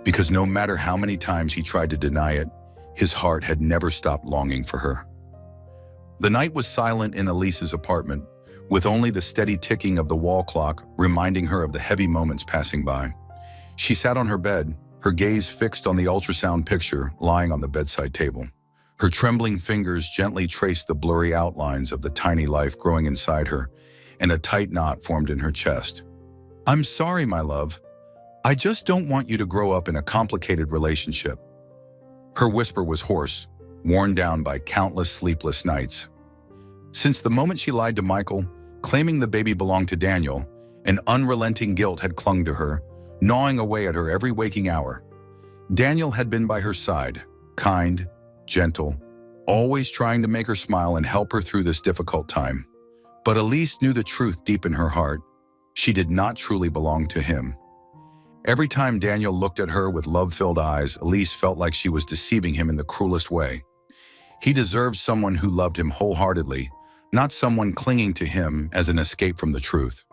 Because no matter how many times he tried to deny it, his heart had never stopped longing for her. The night was silent in Elise's apartment, with only the steady ticking of the wall clock reminding her of the heavy moments passing by. She sat on her bed, her gaze fixed on the ultrasound picture lying on the bedside table. Her trembling fingers gently traced the blurry outlines of the tiny life growing inside her, and a tight knot formed in her chest. I'm sorry, my love. I just don't want you to grow up in a complicated relationship. Her whisper was hoarse, worn down by countless sleepless nights. Since the moment she lied to Michael, claiming the baby belonged to Daniel, an unrelenting guilt had clung to her, gnawing away at her every waking hour. Daniel had been by her side, kind, gentle, always trying to make her smile and help her through this difficult time. But Elise knew the truth deep in her heart. She did not truly belong to him. Every time Daniel looked at her with love-filled eyes, Elise felt like she was deceiving him in the cruelest way. He deserved someone who loved him wholeheartedly, not someone clinging to him as an escape from the truth.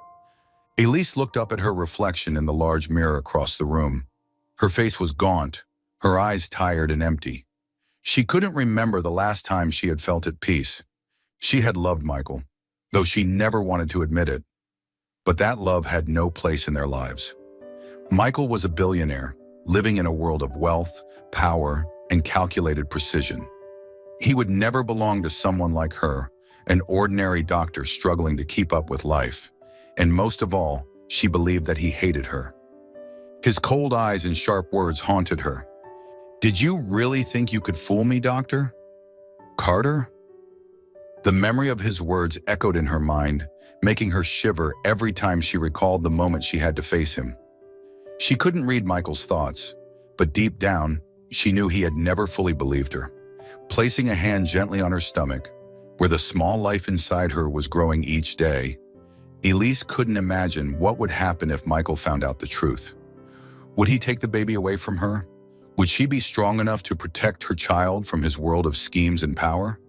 Elise looked up at her reflection in the large mirror across the room. Her face was gaunt, her eyes tired and empty. She couldn't remember the last time she had felt at peace. She had loved Michael, though she never wanted to admit it. But that love had no place in their lives. Michael was a billionaire, living in a world of wealth, power, and calculated precision. He would never belong to someone like her, an ordinary doctor struggling to keep up with life. And most of all, she believed that he hated her. His cold eyes and sharp words haunted her. "Did you really think you could fool me, doctor? Carter?" The memory of his words echoed in her mind, making her shiver every time she recalled the moment she had to face him. She couldn't read Michael's thoughts, but deep down, she knew he had never fully believed her. Placing a hand gently on her stomach, where the small life inside her was growing each day, Elise couldn't imagine what would happen if Michael found out the truth. Would he take the baby away from her? Would she be strong enough to protect her child from his world of schemes and power?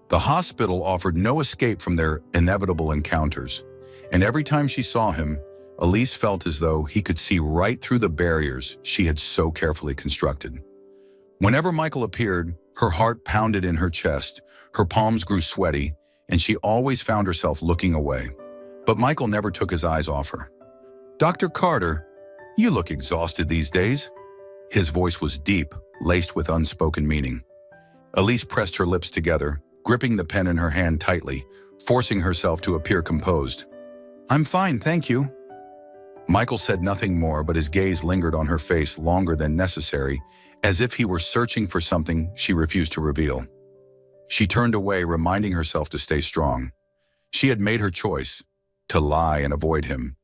The hospital offered no escape from their inevitable encounters, and every time she saw him, Elise felt as though he could see right through the barriers she had so carefully constructed. Whenever Michael appeared, her heart pounded in her chest, her palms grew sweaty, and she always found herself looking away. But Michael never took his eyes off her. "Dr. Carter, you look exhausted these days." His voice was deep, laced with unspoken meaning. Elise pressed her lips together, gripping the pen in her hand tightly, forcing herself to appear composed. "I'm fine, thank you." Michael said nothing more, but his gaze lingered on her face longer than necessary, as if he were searching for something she refused to reveal. She turned away, reminding herself to stay strong. She had made her choice, to lie and avoid him.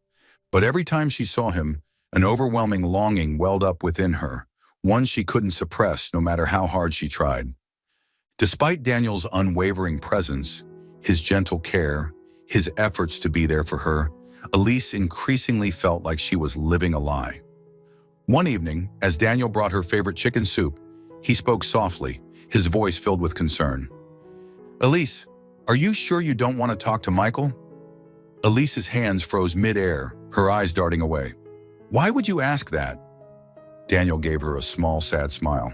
But every time she saw him, an overwhelming longing welled up within her, one she couldn't suppress no matter how hard she tried. Despite Daniel's unwavering presence, his gentle care, his efforts to be there for her, Elise increasingly felt like she was living a lie. One evening, as Daniel brought her favorite chicken soup, he spoke softly, his voice filled with concern. "Elise, are you sure you don't want to talk to Michael?" Elise's hands froze mid-air, her eyes darting away. "Why would you ask that?" Daniel gave her a small, sad smile.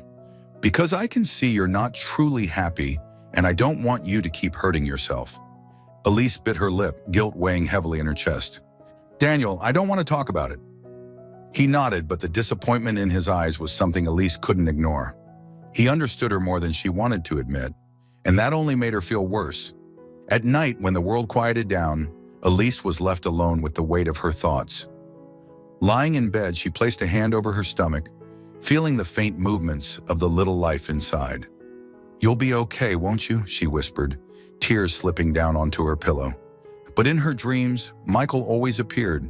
"Because I can see you're not truly happy, and I don't want you to keep hurting yourself." Elise bit her lip, guilt weighing heavily in her chest. "Daniel, I don't want to talk about it." He nodded, but the disappointment in his eyes was something Elise couldn't ignore. He understood her more than she wanted to admit, and that only made her feel worse. At night, when the world quieted down, Elise was left alone with the weight of her thoughts. Lying in bed, she placed a hand over her stomach, feeling the faint movements of the little life inside. "You'll be okay, won't you?" she whispered, tears slipping down onto her pillow. But in her dreams, Michael always appeared.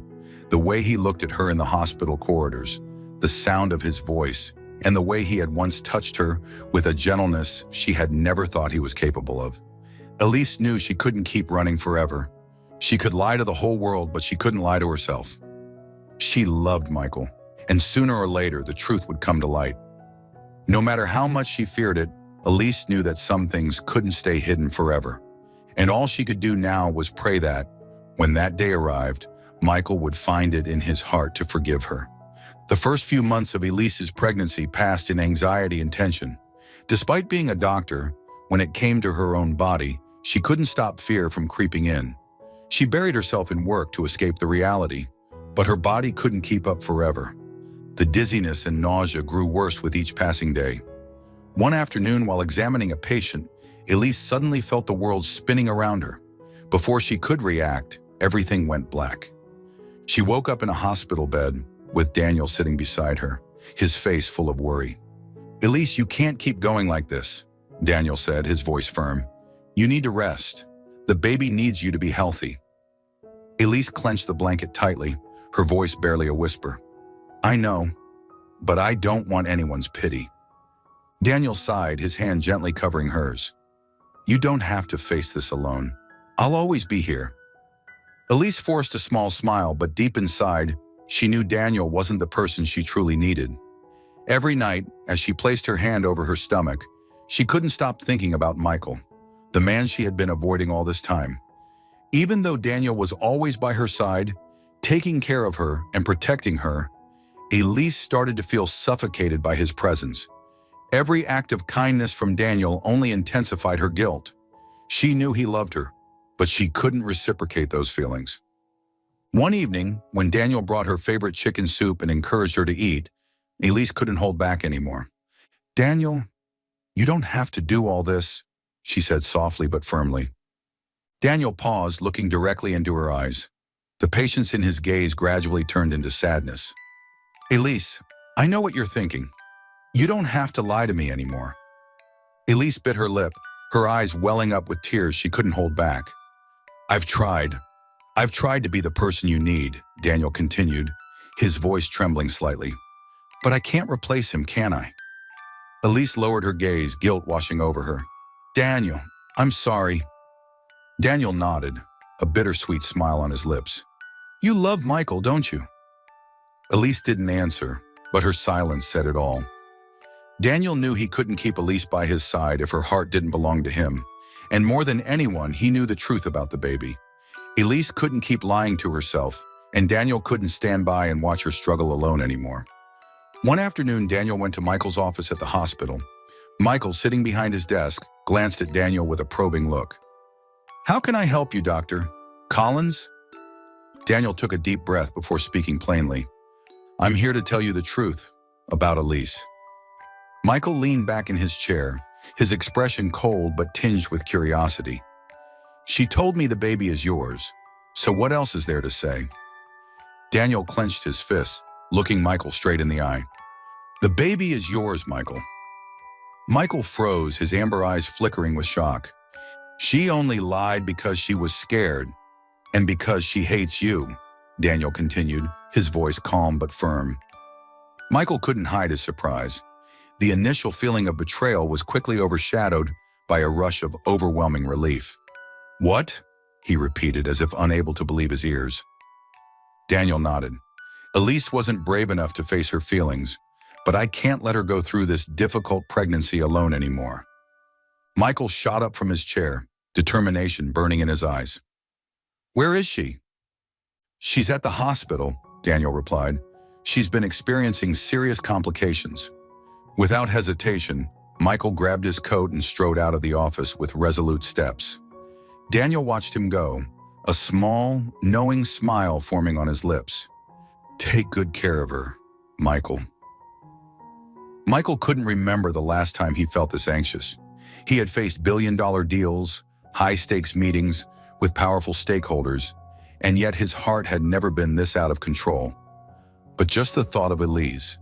The way he looked at her in the hospital corridors, the sound of his voice, and the way he had once touched her with a gentleness she had never thought he was capable of. Elise knew she couldn't keep running forever. She could lie to the whole world, but she couldn't lie to herself. She loved Michael, and sooner or later the truth would come to light. No matter how much she feared it, Elise knew that some things couldn't stay hidden forever. And all she could do now was pray that, when that day arrived, Michael would find it in his heart to forgive her. The first few months of Elise's pregnancy passed in anxiety and tension. Despite being a doctor, when it came to her own body, she couldn't stop fear from creeping in. She buried herself in work to escape the reality, but her body couldn't keep up forever. The dizziness and nausea grew worse with each passing day. One afternoon, while examining a patient, Elise suddenly felt the world spinning around her. Before she could react, everything went black. She woke up in a hospital bed, with Daniel sitting beside her, his face full of worry. "Elise, you can't keep going like this," Daniel said, his voice firm. "You need to rest. The baby needs you to be healthy." Elise clenched the blanket tightly, her voice barely a whisper. "I know, but I don't want anyone's pity." Daniel sighed, his hand gently covering hers. "You don't have to face this alone. I'll always be here." Elise forced a small smile, but deep inside, she knew Daniel wasn't the person she truly needed. Every night, as she placed her hand over her stomach, She couldn't stop thinking about Michael, the man she had been avoiding all this time. Even though Daniel was always by her side, taking care of her and protecting her, Elise started to feel suffocated by his presence. Every act of kindness from Daniel only intensified her guilt. She knew he loved her, but she couldn't reciprocate those feelings. One evening, when Daniel brought her favorite chicken soup and encouraged her to eat, Elise couldn't hold back anymore. "Daniel, you don't have to do all this," she said softly but firmly. Daniel paused, looking directly into her eyes. The patience in his gaze gradually turned into sadness. "Elise, I know what you're thinking. You don't have to lie to me anymore." Elise bit her lip, her eyes welling up with tears she couldn't hold back. I've tried to be the person you need," Daniel continued, his voice trembling slightly. "But I can't replace him, can I?" Elise lowered her gaze, guilt washing over her. "Daniel, I'm sorry." Daniel nodded, a bittersweet smile on his lips. "You love Michael, don't you?" Elise didn't answer, but her silence said it all. Daniel knew he couldn't keep Elise by his side if her heart didn't belong to him, and more than anyone, he knew the truth about the baby. Elise couldn't keep lying to herself, and Daniel couldn't stand by and watch her struggle alone anymore. One afternoon, Daniel went to Michael's office at the hospital. Michael, sitting behind his desk, glanced at Daniel with a probing look. "How can I help you, Doctor? Collins?" Daniel took a deep breath before speaking plainly. "I'm here to tell you the truth about Elise." Michael leaned back in his chair, his expression cold but tinged with curiosity. "She told me the baby is yours, so what else is there to say?" Daniel clenched his fists, looking Michael straight in the eye. "The baby is yours, Michael." Michael froze, his amber eyes flickering with shock. "She only lied because she was scared, and because she hates you," Daniel continued, his voice calm but firm. Michael couldn't hide his surprise. The initial feeling of betrayal was quickly overshadowed by a rush of overwhelming relief. "What?" he repeated, as if unable to believe his ears. Daniel nodded. "Elise wasn't brave enough to face her feelings, but I can't let her go through this difficult pregnancy alone anymore." Michael shot up from his chair, determination burning in his eyes. "Where is she?" "She's at the hospital," Daniel replied. "She's been experiencing serious complications." Without hesitation, Michael grabbed his coat and strode out of the office with resolute steps. Daniel watched him go, a small, knowing smile forming on his lips. "Take good care of her, Michael." Michael couldn't remember the last time he felt this anxious. He had faced billion-dollar deals, high-stakes meetings with powerful stakeholders, and yet his heart had never been this out of control. But just the thought of Elise,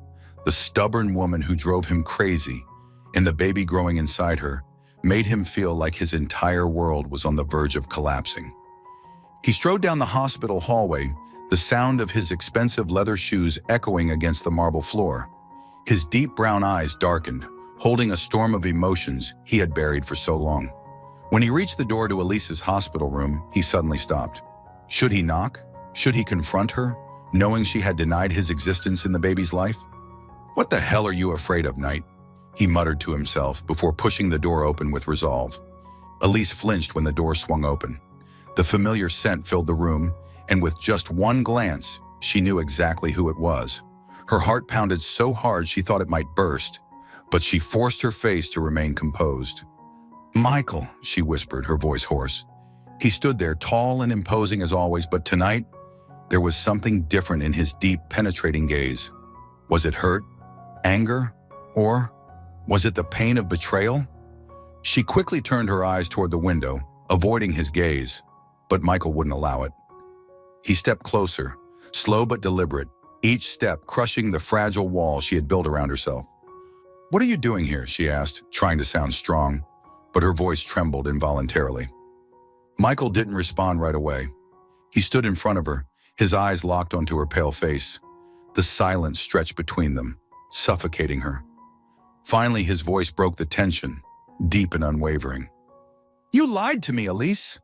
the stubborn woman who drove him crazy, and the baby growing inside her, made him feel like his entire world was on the verge of collapsing. He strode down the hospital hallway, the sound of his expensive leather shoes echoing against the marble floor. His deep brown eyes darkened, holding a storm of emotions he had buried for so long. When he reached the door to Elise's hospital room, he suddenly stopped. Should he knock? Should he confront her, knowing she had denied his existence in the baby's life? "What the hell are you afraid of, Knight?" he muttered to himself before pushing the door open with resolve. Elise flinched when the door swung open. The familiar scent filled the room, and with just one glance, she knew exactly who it was. Her heart pounded so hard she thought it might burst, but she forced her face to remain composed. "Michael," she whispered, her voice hoarse. He stood there, tall and imposing as always, but tonight, there was something different in his deep, penetrating gaze. Was it hurt? Anger? Or was it the pain of betrayal? She quickly turned her eyes toward the window, avoiding his gaze, but Michael wouldn't allow it. He stepped closer, slow but deliberate, each step crushing the fragile wall she had built around herself. "What are you doing here?" she asked, trying to sound strong, but her voice trembled involuntarily. Michael didn't respond right away. He stood in front of her, his eyes locked onto her pale face. The silence stretched between them, suffocating her. Finally, his voice broke the tension, deep and unwavering. "You lied to me, Elise."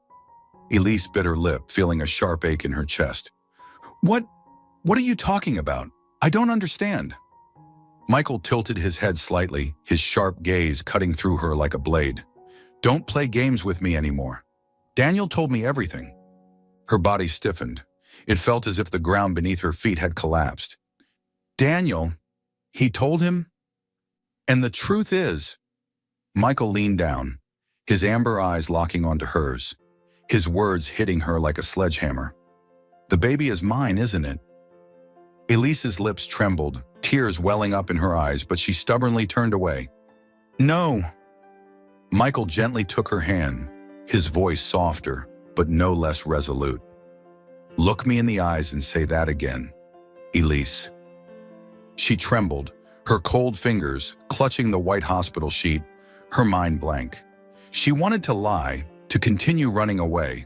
Elise bit her lip, feeling a sharp ache in her chest. What are you talking about? I don't understand." Michael tilted his head slightly, his sharp gaze cutting through her like a blade. "Don't play games with me anymore. Daniel told me everything." Her body stiffened. It felt as if the ground beneath her feet had collapsed. "Daniel? He told him? And the truth is..." Michael leaned down, his amber eyes locking onto hers, his words hitting her like a sledgehammer. "The baby is mine, isn't it?" Elise's lips trembled, tears welling up in her eyes, but she stubbornly turned away. "No." Michael gently took her hand, his voice softer, but no less resolute. "Look me in the eyes and say that again, Elise." She trembled, her cold fingers clutching the white hospital sheet, her mind blank. She wanted to lie, to continue running away,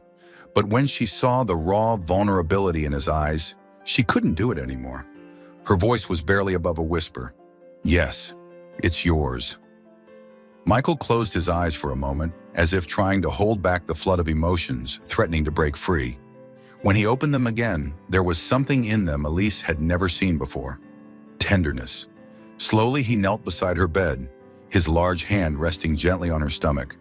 but when she saw the raw vulnerability in his eyes, she couldn't do it anymore. Her voice was barely above a whisper. "Yes, it's yours." Michael closed his eyes for a moment, as if trying to hold back the flood of emotions threatening to break free. When he opened them again, there was something in them Elise had never seen before. Tenderness. Slowly he knelt beside her bed, his large hand resting gently on her stomach.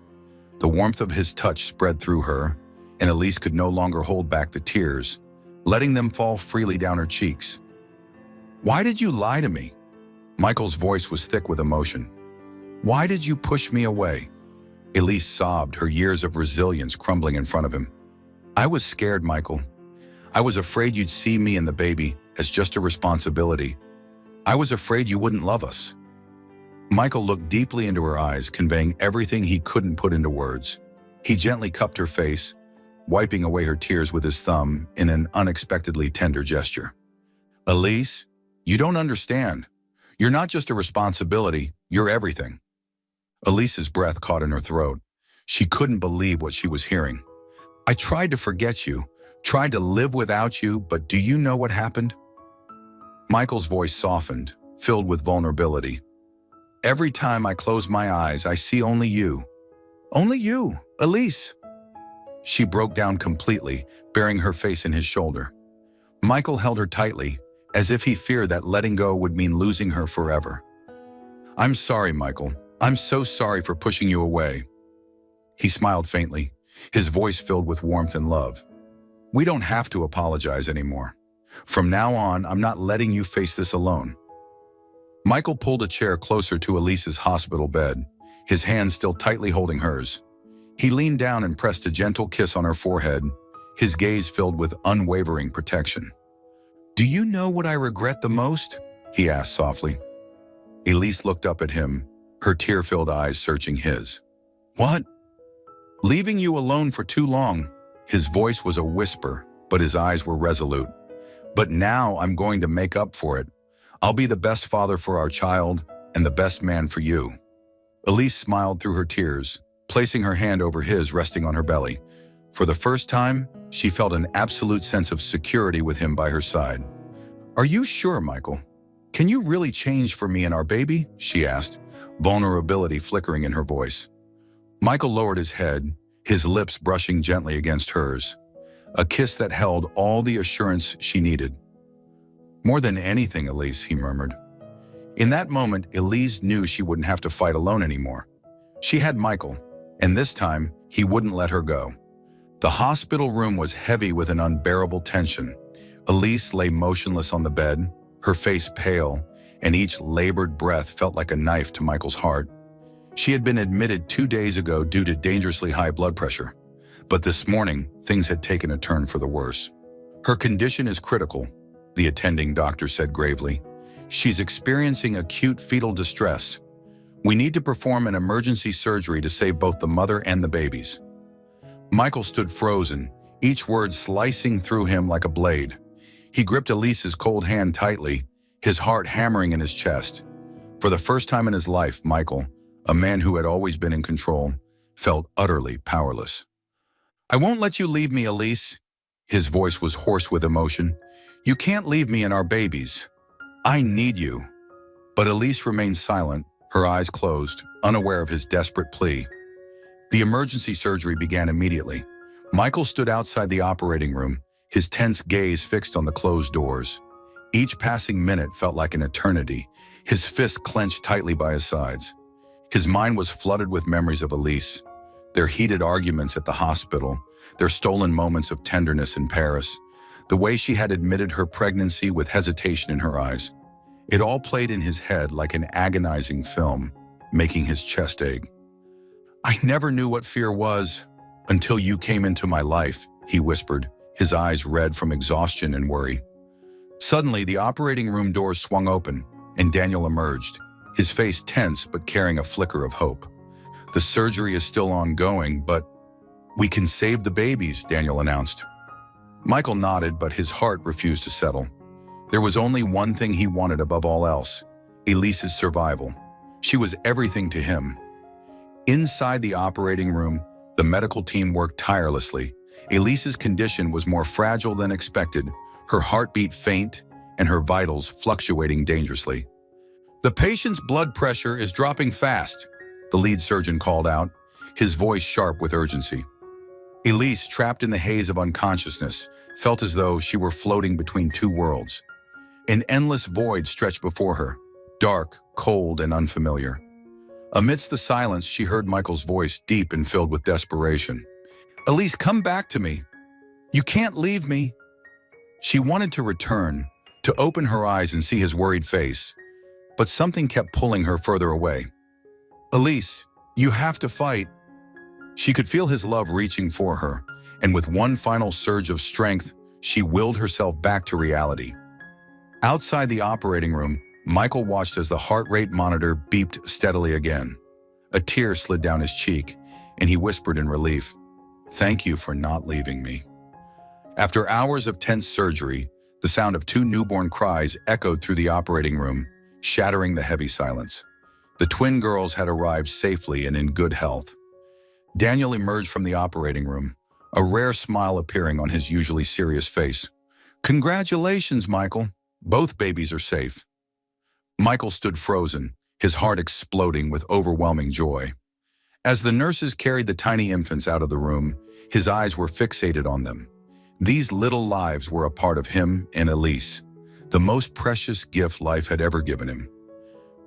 The warmth of his touch spread through her, and Elise could no longer hold back the tears, letting them fall freely down her cheeks. "Why did you lie to me?" Michael's voice was thick with emotion. "Why did you push me away?" Elise sobbed, her years of resilience crumbling in front of him. "I was scared, Michael. I was afraid you'd see me and the baby as just a responsibility. I was afraid you wouldn't love us." Michael looked deeply into her eyes, conveying everything he couldn't put into words. He gently cupped her face, wiping away her tears with his thumb in an unexpectedly tender gesture. "Elise, you don't understand. You're not just a responsibility, you're everything." Elise's breath caught in her throat. She couldn't believe what she was hearing. "I tried to forget you, tried to live without you, but do you know what happened?" Michael's voice softened, filled with vulnerability. "Every time I close my eyes, I see only you. Only you, Elise." She broke down completely, burying her face in his shoulder. Michael held her tightly, as if he feared that letting go would mean losing her forever. "I'm sorry, Michael. I'm so sorry for pushing you away." He smiled faintly, his voice filled with warmth and love. "We don't have to apologize anymore. From now on, I'm not letting you face this alone." Michael pulled a chair closer to Elise's hospital bed, his hand still tightly holding hers. He leaned down and pressed a gentle kiss on her forehead, his gaze filled with unwavering protection. "Do you know what I regret the most?" he asked softly. Elise looked up at him, her tear-filled eyes searching his. "What?" "Leaving you alone for too long." His voice was a whisper, but his eyes were resolute. "But now I'm going to make up for it. I'll be the best father for our child and the best man for you." Elise smiled through her tears, placing her hand over his resting on her belly. For the first time, she felt an absolute sense of security with him by her side. "Are you sure, Michael? Can you really change for me and our baby?" she asked, vulnerability flickering in her voice. Michael lowered his head, his lips brushing gently against hers, a kiss that held all the assurance she needed. "More than anything, Elise," he murmured. In that moment, Elise knew she wouldn't have to fight alone anymore. She had Michael, and this time, he wouldn't let her go. The hospital room was heavy with an unbearable tension. Elise lay motionless on the bed, her face pale, and each labored breath felt like a knife to Michael's heart. She had been admitted 2 days ago due to dangerously high blood pressure, but this morning, things had taken a turn for the worse. "Her condition is critical," the attending doctor said gravely. "She's experiencing acute fetal distress. We need to perform an emergency surgery to save both the mother and the babies." Michael stood frozen, each word slicing through him like a blade. He gripped Elise's cold hand tightly, his heart hammering in his chest. For the first time in his life, Michael, a man who had always been in control, felt utterly powerless. "I won't let you leave me, Elise." His voice was hoarse with emotion. "You can't leave me and our babies. I need you." But Elise remained silent, her eyes closed, unaware of his desperate plea. The emergency surgery began immediately. Michael stood outside the operating room, his tense gaze fixed on the closed doors. Each passing minute felt like an eternity, his fists clenched tightly by his sides. His mind was flooded with memories of Elise, their heated arguments at the hospital, their stolen moments of tenderness in Paris, the way she had admitted her pregnancy with hesitation in her eyes. It all played in his head like an agonizing film, making his chest ache. "I never knew what fear was until you came into my life," he whispered, his eyes red from exhaustion and worry. Suddenly, the operating room doors swung open, and Daniel emerged, his face tense but carrying a flicker of hope. "The surgery is still ongoing, but we can save the babies," Daniel announced. Michael nodded, but his heart refused to settle. There was only one thing he wanted above all else: Elise's survival. She was everything to him. Inside the operating room, the medical team worked tirelessly. Elise's condition was more fragile than expected, her heartbeat faint and her vitals fluctuating dangerously. "The patient's blood pressure is dropping fast," the lead surgeon called out, his voice sharp with urgency. Elise, trapped in the haze of unconsciousness, felt as though she were floating between two worlds. An endless void stretched before her, dark, cold, and unfamiliar. Amidst the silence, she heard Michael's voice, deep and filled with desperation. "Elise, come back to me. You can't leave me." She wanted to return, to open her eyes and see his worried face, but something kept pulling her further away. "Elise, you have to fight." She could feel his love reaching for her, and with one final surge of strength, she willed herself back to reality. Outside the operating room, Michael watched as the heart rate monitor beeped steadily again. A tear slid down his cheek, and he whispered in relief, "Thank you for not leaving me." After hours of tense surgery, the sound of two newborn cries echoed through the operating room, shattering the heavy silence. The twin girls had arrived safely and in good health. Daniel emerged from the operating room, a rare smile appearing on his usually serious face. "Congratulations, Michael. Both babies are safe." Michael stood frozen, his heart exploding with overwhelming joy. As the nurses carried the tiny infants out of the room, his eyes were fixated on them. These little lives were a part of him and Elise, the most precious gift life had ever given him.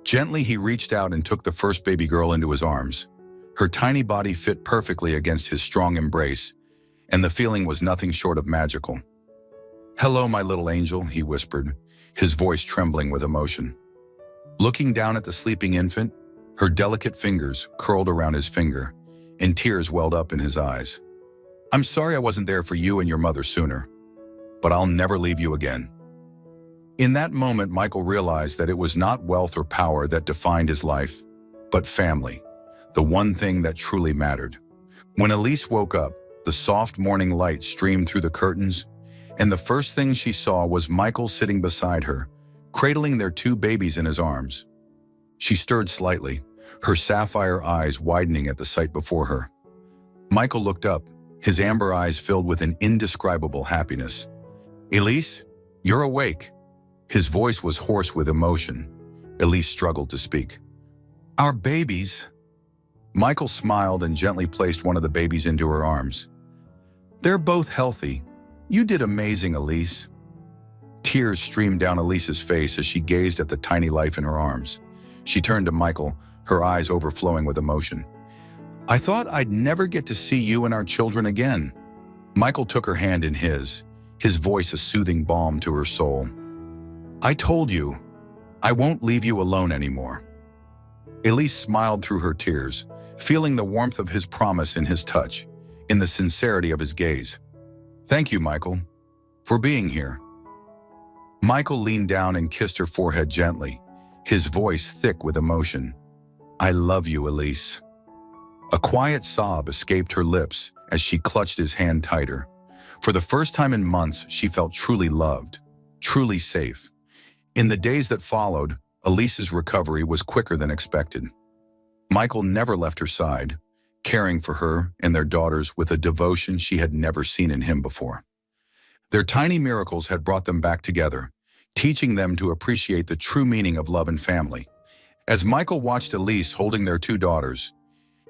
Gently, he reached out and took the first baby girl into his arms. Her tiny body fit perfectly against his strong embrace, and the feeling was nothing short of magical. "Hello, my little angel," he whispered, his voice trembling with emotion. Looking down at the sleeping infant, her delicate fingers curled around his finger, and tears welled up in his eyes. "I'm sorry I wasn't there for you and your mother sooner, but I'll never leave you again." In that moment, Michael realized that it was not wealth or power that defined his life, but family, the one thing that truly mattered. When Elise woke up, the soft morning light streamed through the curtains, and the first thing she saw was Michael sitting beside her, cradling their two babies in his arms. She stirred slightly, her sapphire eyes widening at the sight before her. Michael looked up, his amber eyes filled with an indescribable happiness. "Elise, you're awake." His voice was hoarse with emotion. Elise struggled to speak. "Our babies." Michael smiled and gently placed one of the babies into her arms. "They're both healthy. You did amazing, Elise." Tears streamed down Elise's face as she gazed at the tiny life in her arms. She turned to Michael, her eyes overflowing with emotion. "I thought I'd never get to see you and our children again." Michael took her hand in his voice a soothing balm to her soul. "I told you, I won't leave you alone anymore." Elise smiled through her tears, feeling the warmth of his promise in his touch, in the sincerity of his gaze. "Thank you, Michael, for being here." Michael leaned down and kissed her forehead gently, his voice thick with emotion. "I love you, Elise." A quiet sob escaped her lips as she clutched his hand tighter. For the first time in months, she felt truly loved, truly safe. In the days that followed, Elise's recovery was quicker than expected. Michael never left her side, caring for her and their daughters with a devotion she had never seen in him before. Their tiny miracles had brought them back together, teaching them to appreciate the true meaning of love and family. As Michael watched Elise holding their two daughters,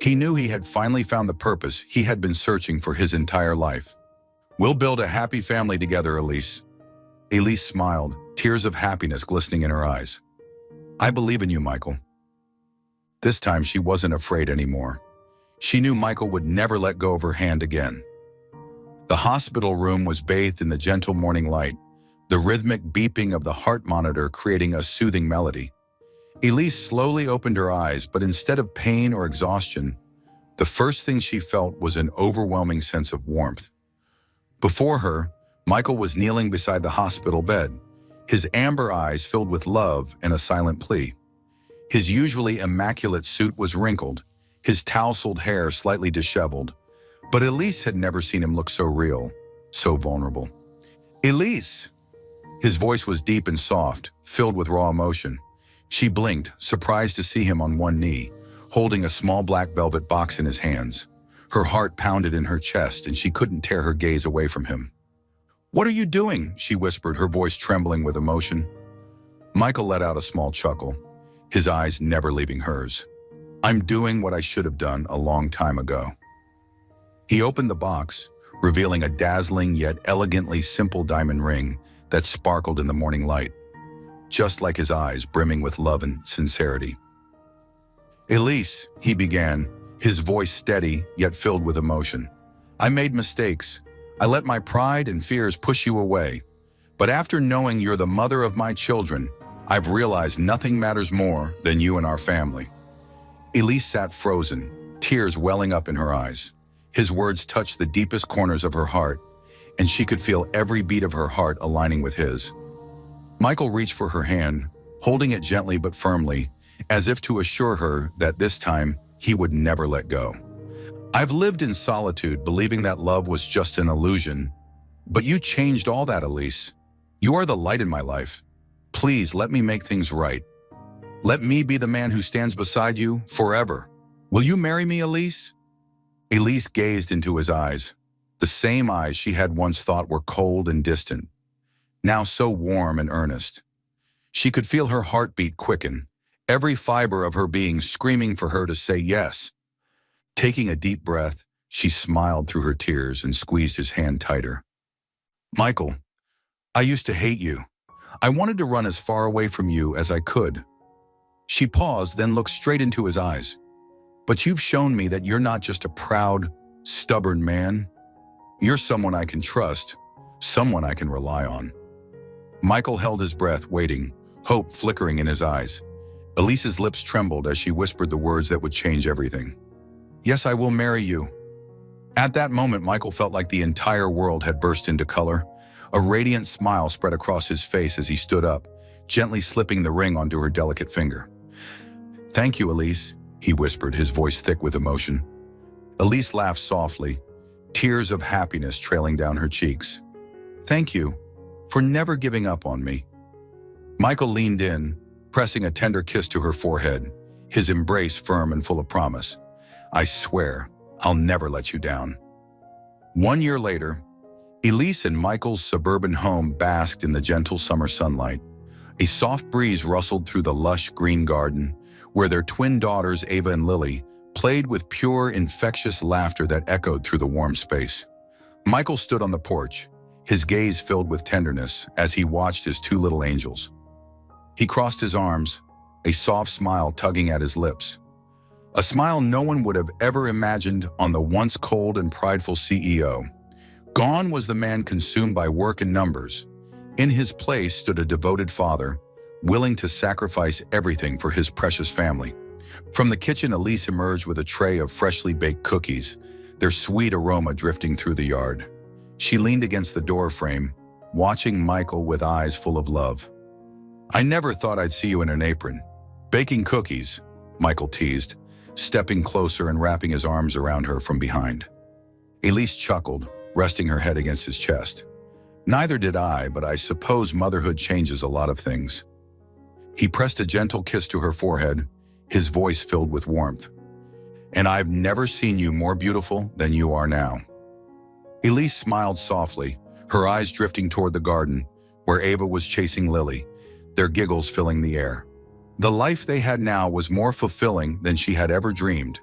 he knew he had finally found the purpose he had been searching for his entire life. "We'll build a happy family together, Elise." Elise smiled, tears of happiness glistening in her eyes. I believe in you, Michael. This time she wasn't afraid anymore. She knew Michael would never let go of her hand again. The hospital room was bathed in the gentle morning light, the rhythmic beeping of the heart monitor creating a soothing melody. Elise slowly opened her eyes, but instead of pain or exhaustion, the first thing she felt was an overwhelming sense of warmth. Before her, Michael was kneeling beside the hospital bed, his amber eyes filled with love and a silent plea. His usually immaculate suit was wrinkled, his tousled hair slightly disheveled, but Elise had never seen him look so real, so vulnerable. Elise! His voice was deep and soft, filled with raw emotion. She blinked, surprised to see him on one knee, holding a small black velvet box in his hands. Her heart pounded in her chest and she couldn't tear her gaze away from him. What are you doing? She whispered, her voice trembling with emotion. Michael let out a small chuckle, his eyes never leaving hers. I'm doing what I should have done a long time ago. He opened the box, revealing a dazzling yet elegantly simple diamond ring that sparkled in the morning light, just like his eyes brimming with love and sincerity. Elise, he began, his voice steady yet filled with emotion. I made mistakes. I let my pride and fears push you away. But after knowing you're the mother of my children, I've realized nothing matters more than you and our family. Elise sat frozen, tears welling up in her eyes. His words touched the deepest corners of her heart, and she could feel every beat of her heart aligning with his. Michael reached for her hand, holding it gently but firmly, as if to assure her that this time he would never let go. I've lived in solitude believing that love was just an illusion, but you changed all that, Elise. You are the light in my life. Please let me make things right. Let me be the man who stands beside you forever. Will you marry me, Elise? Elise gazed into his eyes, the same eyes she had once thought were cold and distant, now so warm and earnest. She could feel her heartbeat quicken, every fiber of her being screaming for her to say yes. Taking a deep breath, she smiled through her tears and squeezed his hand tighter. Michael, I used to hate you. I wanted to run as far away from you as I could. She paused, then looked straight into his eyes. But you've shown me that you're not just a proud, stubborn man. You're someone I can trust, someone I can rely on. Michael held his breath, waiting, hope flickering in his eyes. Elise's lips trembled as she whispered the words that would change everything. Yes, I will marry you. At that moment, Michael felt like the entire world had burst into color. A radiant smile spread across his face as he stood up, gently slipping the ring onto her delicate finger. Thank you, Elise, he whispered, his voice thick with emotion. Elise laughed softly, tears of happiness trailing down her cheeks. Thank you for never giving up on me. Michael leaned in, pressing a tender kiss to her forehead, his embrace firm and full of promise. I swear, I'll never let you down. 1 year later, Elise and Michael's suburban home basked in the gentle summer sunlight. A soft breeze rustled through the lush green garden, where their twin daughters, Ava and Lily, played with pure, infectious laughter that echoed through the warm space. Michael stood on the porch, his gaze filled with tenderness as he watched his two little angels. He crossed his arms, a soft smile tugging at his lips. A smile no one would have ever imagined on the once cold and prideful CEO. Gone was the man consumed by work and numbers. In his place stood a devoted father, willing to sacrifice everything for his precious family. From the kitchen, Elise emerged with a tray of freshly baked cookies, their sweet aroma drifting through the yard. She leaned against the door frame, watching Michael with eyes full of love. I never thought I'd see you in an apron. Baking cookies, Michael teased, stepping closer and wrapping his arms around her from behind. Elise chuckled, resting her head against his chest. Neither did I, but I suppose motherhood changes a lot of things. He pressed a gentle kiss to her forehead, his voice filled with warmth. And I've never seen you more beautiful than you are now. Elise smiled softly, her eyes drifting toward the garden, where Ava was chasing Lily, their giggles filling the air. The life they had now was more fulfilling than she had ever dreamed.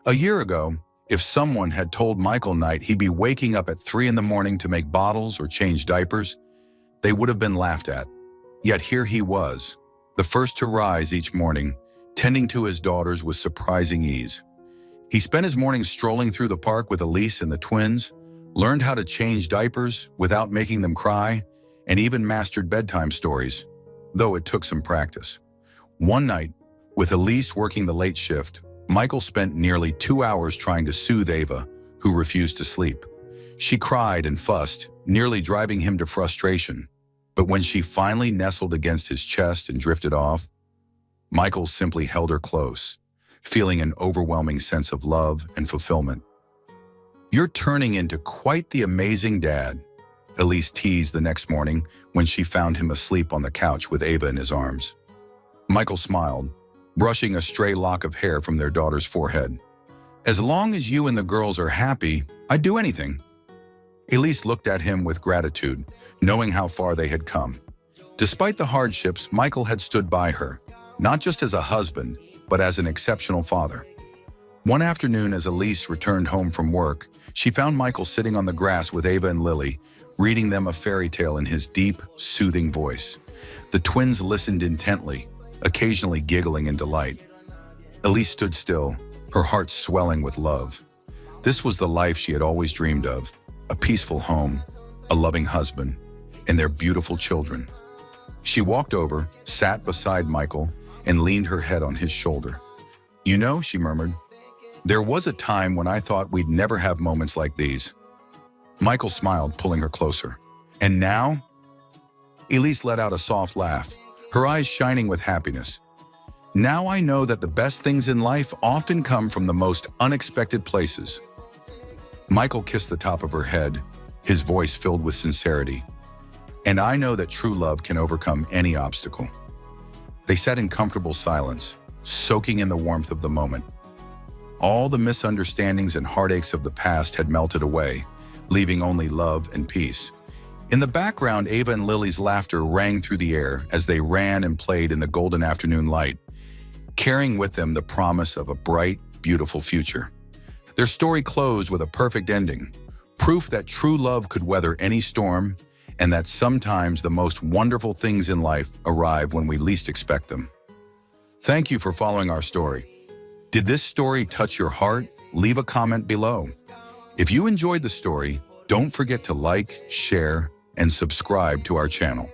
A year ago, if someone had told Michael Knight he'd be waking up at 3 in the morning to make bottles or change diapers, they would have been laughed at. Yet here he was, the first to rise each morning, tending to his daughters with surprising ease. He spent his mornings strolling through the park with Elise and the twins, learned how to change diapers without making them cry, and even mastered bedtime stories, though it took some practice. One night, with Elise working the late shift, Michael spent nearly 2 hours trying to soothe Ava, who refused to sleep. She cried and fussed, nearly driving him to frustration. But when she finally nestled against his chest and drifted off, Michael simply held her close, feeling an overwhelming sense of love and fulfillment. "You're turning into quite the amazing dad," Elise teased the next morning when she found him asleep on the couch with Ava in his arms. Michael smiled, brushing a stray lock of hair from their daughter's forehead. "As long as you and the girls are happy, I'd do anything." Elise looked at him with gratitude, knowing how far they had come. Despite the hardships, Michael had stood by her, not just as a husband, but as an exceptional father. One afternoon, as Elise returned home from work, she found Michael sitting on the grass with Ava and Lily, reading them a fairy tale in his deep, soothing voice. The twins listened intently, occasionally giggling in delight. Elise stood still, her heart swelling with love. This was the life she had always dreamed of, a peaceful home, a loving husband, and their beautiful children. She walked over, sat beside Michael, and leaned her head on his shoulder. "You know," she murmured, "there was a time when I thought we'd never have moments like these." Michael smiled, pulling her closer. "And now?" Elise let out a soft laugh, her eyes shining with happiness. "Now I know that the best things in life often come from the most unexpected places." Michael kissed the top of her head, his voice filled with sincerity. "And I know that true love can overcome any obstacle." They sat in comfortable silence, soaking in the warmth of the moment. All the misunderstandings and heartaches of the past had melted away, leaving only love and peace. In the background, Ava and Lily's laughter rang through the air as they ran and played in the golden afternoon light, carrying with them the promise of a bright, beautiful future. Their story closed with a perfect ending, proof that true love could weather any storm, and that sometimes the most wonderful things in life arrive when we least expect them. Thank you for following our story. Did this story touch your heart? Leave a comment below. If you enjoyed the story, don't forget to like, share, and subscribe to our channel.